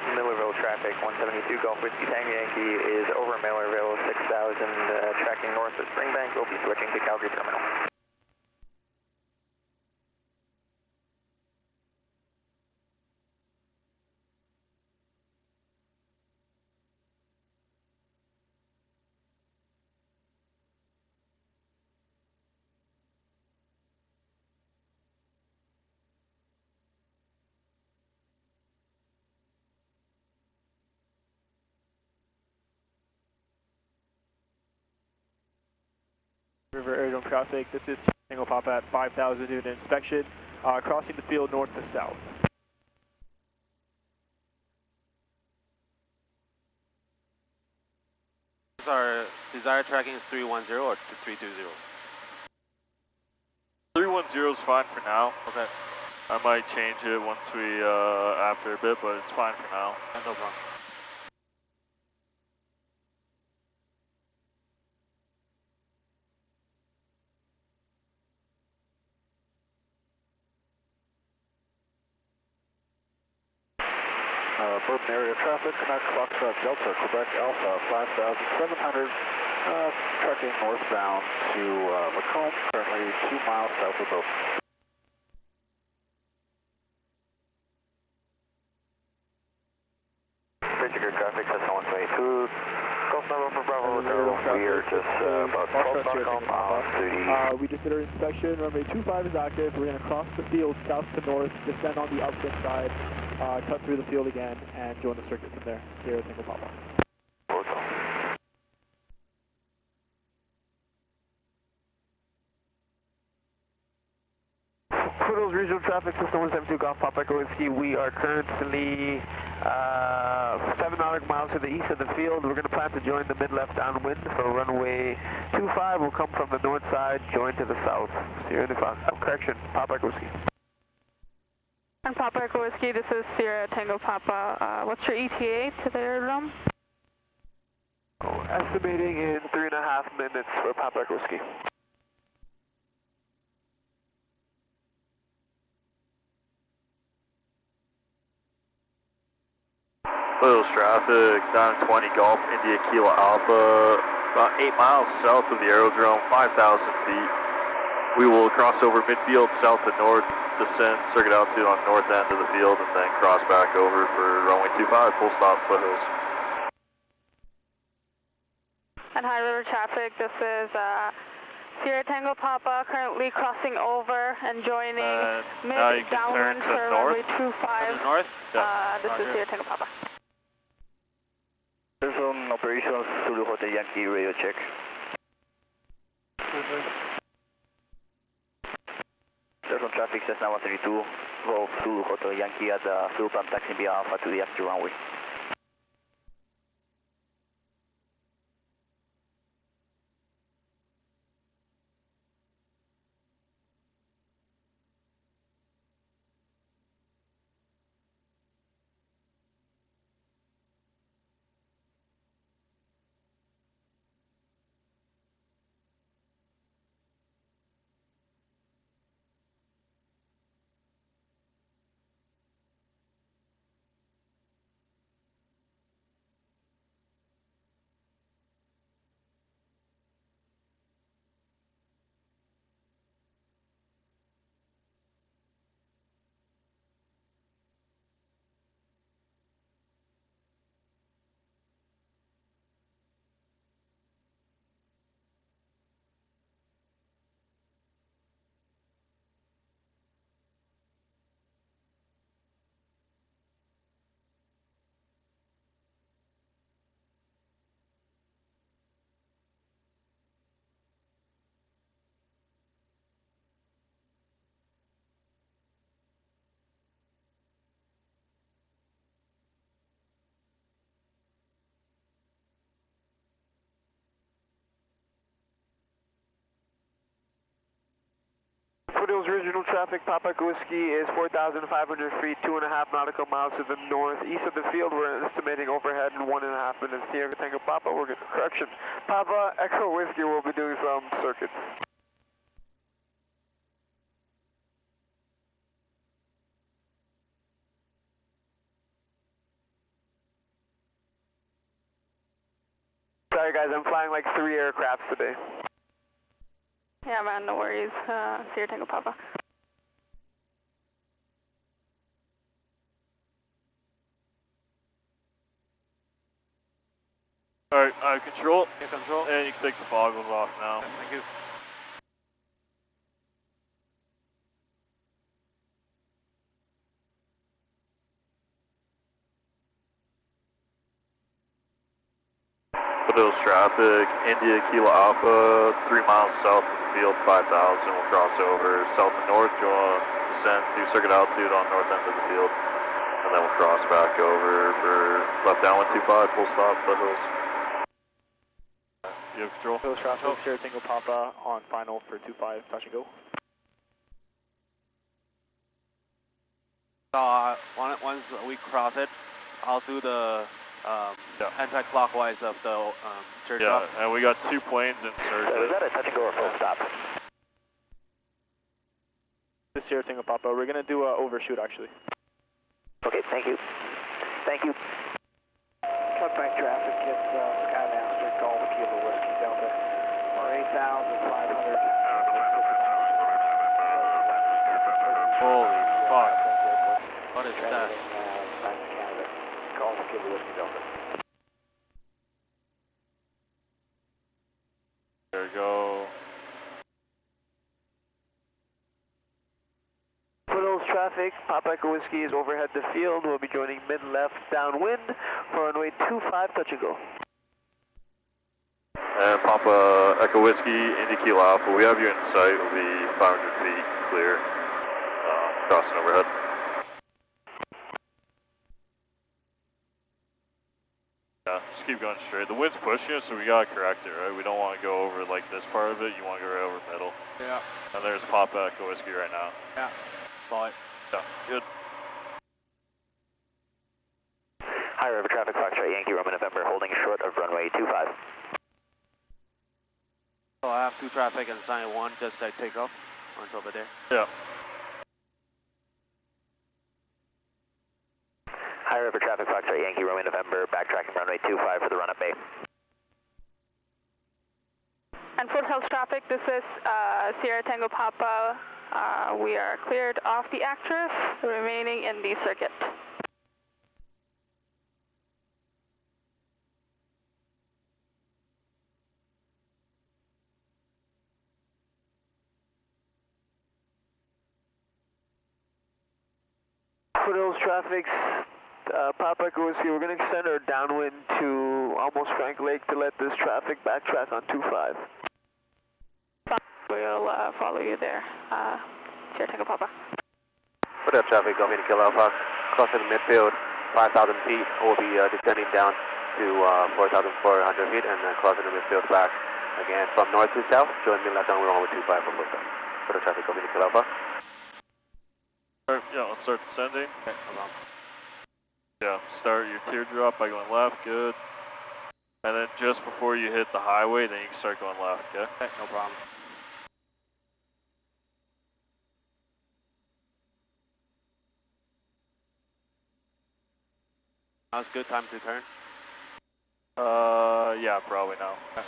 Millerville traffic, 172 Golf Whiskey Tango Yankee is over Millerville, 6,000, tracking north of Springbank. We'll be switching to Calgary Terminal. River Aerodrome traffic. This is Tango Papa at 5,000 doing an inspection, crossing the field north to south. Our desired tracking is 310 or 320? 310 is fine for now. Okay. I might change it once we, after a bit, but it's fine for now. Yeah, no problem. Bourbon area traffic, Canuck Foxtrot Delta, Quebec Alpha, 5,700, trucking northbound to Macomb, currently 2 miles south of Boat. Bridger traffic, Cessna 122, Golf November Bravo, we are just about 12 Stockholm miles to the... We just did our inspection, runway 25 is active, we're going to cross the field south to north, descend on the upwind side, cut through the field again, and join the circuit from there, Sierra Tango Papa. Foothills Regional Traffic, System 172 Golf Papa Whiskey. We are currently 7 nautical miles to the east of the field. We're going to plan to join the mid-left downwind, so runway 25 will come from the north side, join to the south. Sierra Nevada. Correction, Papa Whiskey. And Papa Echo Whiskey, this is Sierra Tango Papa. What's your ETA to the aerodrome? Estimating in 3.5 minutes for Papa Echo Whiskey. Little traffic, 920 Golf, India Kilo Alpha, about 8 miles south of the aerodrome, 5,000 feet. We will cross over midfield, south to north, descend circuit altitude on north end of the field, and then cross back over for runway 25, full stop, foothills. And High River traffic, this is Sierra Tango Papa, currently crossing over and joining mid downwind for runway 25. North? This is Sierra Tango Papa. There's on operations Zulu Hotel Yankee radio check. There's on traffic Cessna 132, Golf Zulu Hotel Yankee at the fuel pump taxi via Alpha to the active runway. Foothills regional traffic, Papa Echo Whiskey is 4,500 feet, 2.5 nautical miles to the northeast of the field. We're estimating overhead in 1.5 minutes. Sierra Tango Papa, we're getting correction. Papa Echo Whiskey will be doing some circuits. Sorry guys, I'm flying like 3 aircrafts today. Yeah, man, no worries. Sierra Tango Papa. Alright, control. Yeah, control. And you can take the goggles off now. Thank you. Foothills traffic, India Kilo Alpha, 3 miles south of the field, 5,000. We'll cross over south to north, go on, descend to circuit altitude on north end of the field, and then we'll cross back over for left downwind 25, full stop, foothills. You have control? Foothills traffic, Sierra Tango Papa on final for 25, touch and go. Once we cross it, I'll do the anti-clockwise of the church. Yeah, and we got 2 planes in circuit. So is that a touch and go or full stop? This is Sierra Tango Papa. We're going to do an overshoot actually. Okay, thank you. Thank you. Cutback traffic, it's Skymaster, Golf Kilo Whiskey Delta, or 8,500. Holy fuck. What is that? Back to Canada, Golf Kilo Whiskey Delta. There we go. Foothills traffic, Papa Echo Whiskey is overhead the field. We'll be joining mid-left downwind for runway 25, touch and go. And Papa Echo Whiskey, India Kilo Alpha, we have you in sight. We'll be 500 feet clear, crossing overhead. Yeah, just keep going straight. The wind's pushing us, so we gotta correct it, right? We don't want to go over like this part of it. You want to go right over middle. Yeah. And there's Papa Echo Whiskey right now. Yeah. Saw it. Yeah, good. High River traffic, Foxtrot Yankee Roman November, holding short of runway 25. So I have 2 traffic and sign 1, just take off. One's over there. Yeah. High River traffic, Foxtrot Yankee Roman November, backtracking runway 25 for the run-up bay. And Foothills traffic, this is Sierra Tango Papa. We are cleared off the actress, remaining in the circuit. Foothills traffic, Papa Echo Whiskey, we're going to extend our downwind to almost Frank Lake to let this traffic backtrack on 25. We'll follow you there. Sierra Tango Papa. Foothills traffic, Golf Indy Kilo Alpha, crossing the midfield, 5,000 feet. We'll be descending down to 4,400 feet and then crossing the midfield back again from north to south. Join me left on runway 25 for full stop. Foothills traffic, Golf Indy Kilo Alpha. Yeah, let's start descending. Okay, hold on. Yeah, start your teardrop by going left, good. And then just before you hit the highway, then you can start going left, okay? Okay, no problem. Now's good time to turn. Yeah, probably now. Okay.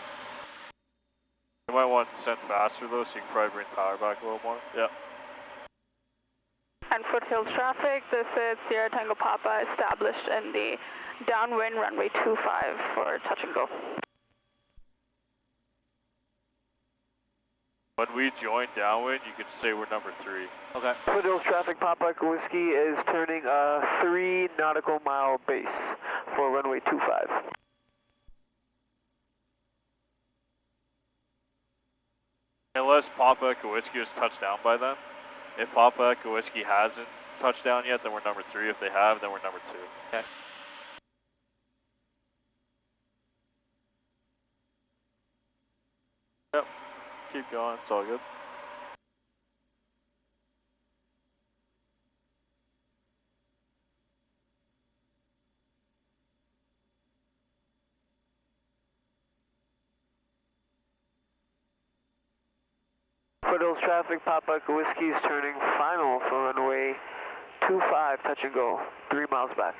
You might want to descend faster though, so you can probably bring power back a little more. Yeah. And Foothills traffic, this is Sierra Tango Papa, established in the downwind runway 25 for touch and go. When we join downwind, you can say we're number 3. Okay. Foothills traffic, Papa Echo Whiskey is turning a 3 nautical mile base for runway 25. Unless Papa Echo Whiskey has touched down by then. If Papa Echo Whiskey hasn't touched down yet, then we're number 3. If they have, then we're number 2. Okay. Yep. Keep going, it's all good. Foothills traffic, Papa Echo Whiskey is turning final for runway 25, touch and go, 3 miles back.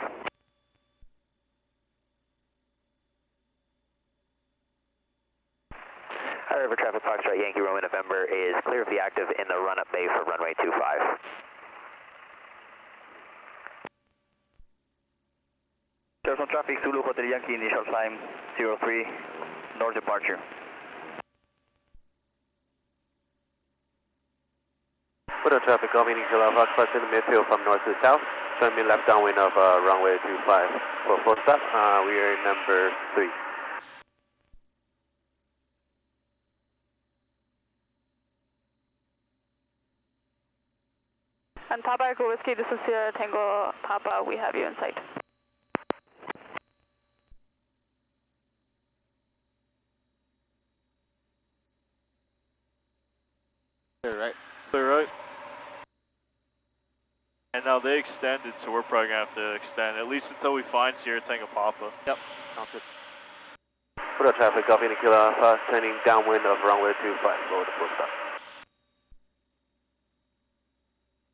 High River traffic, Foxtrot Yankee Roman November is clear of the active in the run-up bay for runway 25. There's no traffic, Zulu Hotel Yankee, initial climb 03, north departure. Foothills traffic, Golf Indy Kilo Alpha, crossing the midfield from north to south. Join me left downwind of runway 25 for full stop. We are number 3. And Papa Echo Whiskey, this is Sierra Tango Papa, we have you in sight. Clear right. Clear right. And now they extended, so we're probably going to have to extend, at least until we find Sierra Tango Papa. Yep, sounds good. Foothills traffic, Golf Indy Kilo Alpha, turning downwind of runway 25 for the full stop.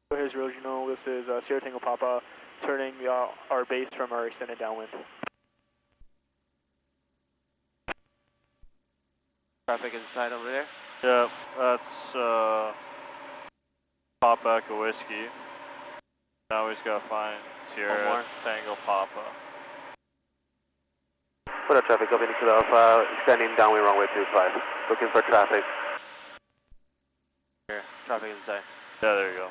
Here's Regional, this is Sierra Tango Papa, turning our base from our extended downwind. Traffic inside over there. Yeah, that's Papa Echo Whiskey. Now we just gotta find Sierra Tango Papa. Foothills traffic, Golf Indy Kilo Alpha, extending downwind runway 25. Looking for traffic. Here, traffic inside. Yeah, there you go.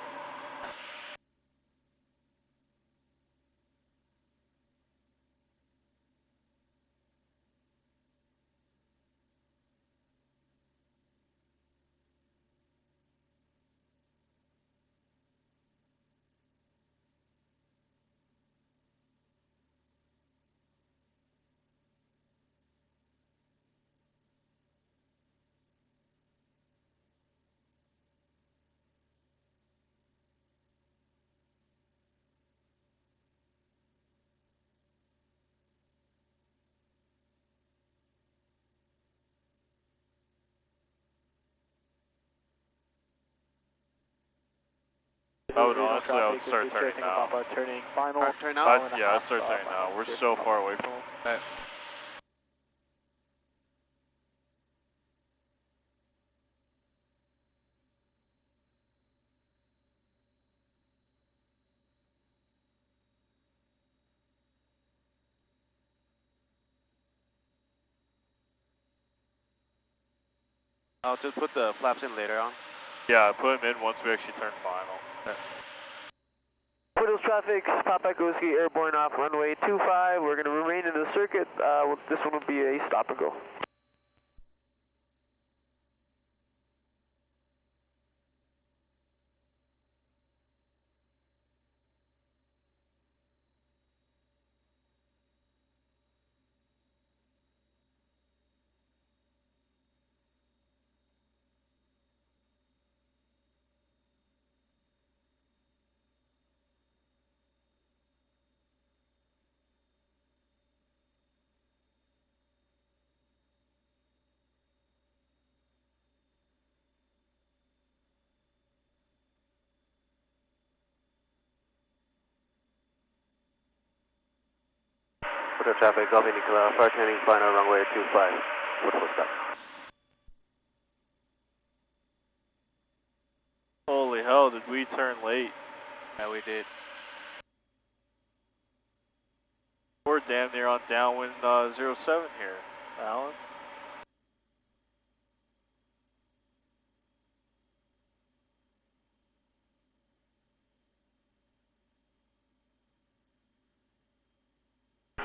Oh, visual honestly, I would traffic. start This is turning Sierra now. Tango Papa turning final. Turn now? Yeah, I'd start turning now. We're so far away from them. Okay. I'll just put the flaps in later on. Yeah, put them in once we actually turn final. Okay. Fort Hills traffic, Papa Echo Whiskey airborne off runway 25. We're going to remain in the circuit. This one will be a stop and go. Fort Hills traffic, Golf Nicola, Alpha, turning final runway 25. Full stop. Holy hell, did we turn late? Yeah, we did. We're damn near on downwind 07 here, Alan.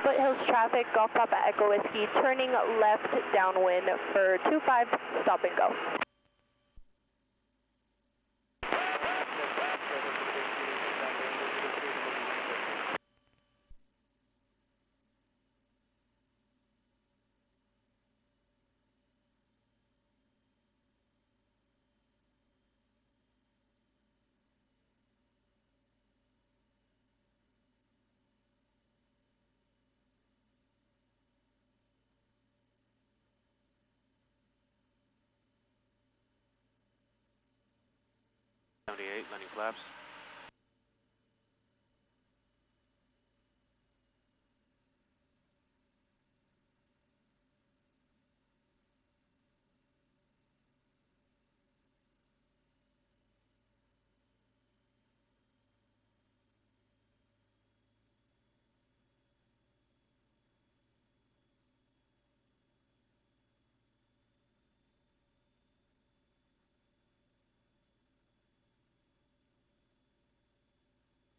Foothills traffic, Golf Papa Echo Whiskey, turning left downwind for 25, stop and go. Landing flaps.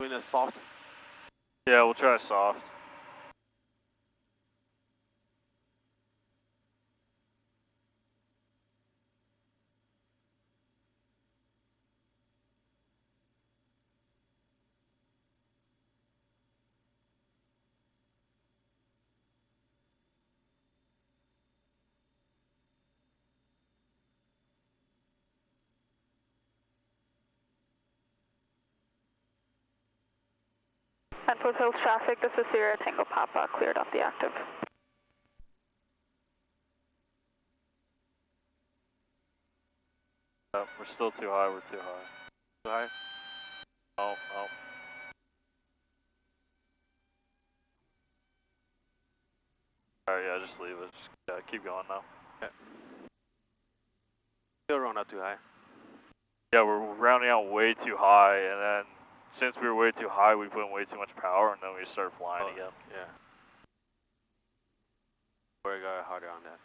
Doing a soft. Yeah, we'll try soft. And Foothills traffic, this is Sierra Tango Papa, cleared off the active. We're still too high, we're too high. Too high? Oh, oh. Alright, yeah, just leave it. Just keep going now. Yeah. Still run up too high. Yeah, we're rounding out way too high, and then since we were way too high, we put in way too much power, and then we started flying again. Yeah. We got harder on that.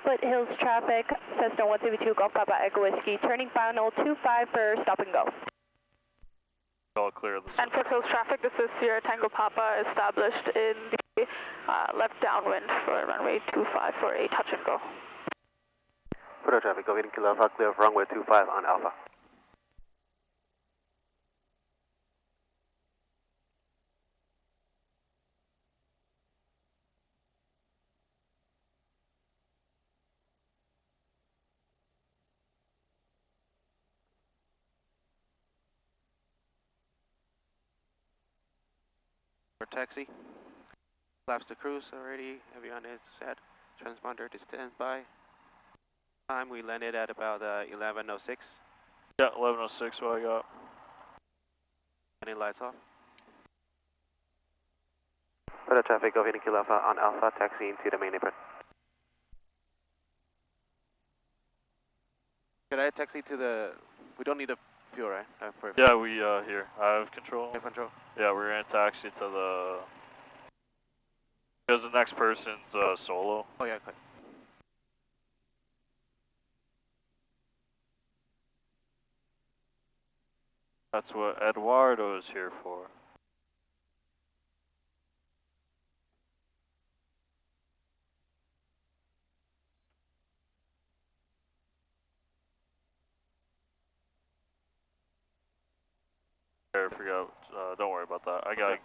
Foothills traffic, Cessna 172, Golf Papa Echo Whiskey, turning final 25 for stop and go. All clear. And Foothills traffic, this is Sierra Tango Papa, established in the left downwind for runway 25 for a touch and go. Fort Hills traffic, Golf Nicola, Alpha, clear for runway 25 on Alpha. For taxi. Flaps to cruise already. Everyone is set. Transponder to standby. Time we landed at about 11:06. Yeah, 11:06. What I got. Any lights off? Further traffic of Yankee Alpha on Alpha, taxiing to the main apron. Could I taxi to the... We don't need a fuel, right? Perfect. Yeah, we, here. I have control. You have control? Yeah, we're gonna taxi to the... Because the next person's, solo. Oh, yeah, okay. That's what Eduardo is here for. I forgot. Don't worry about that. I got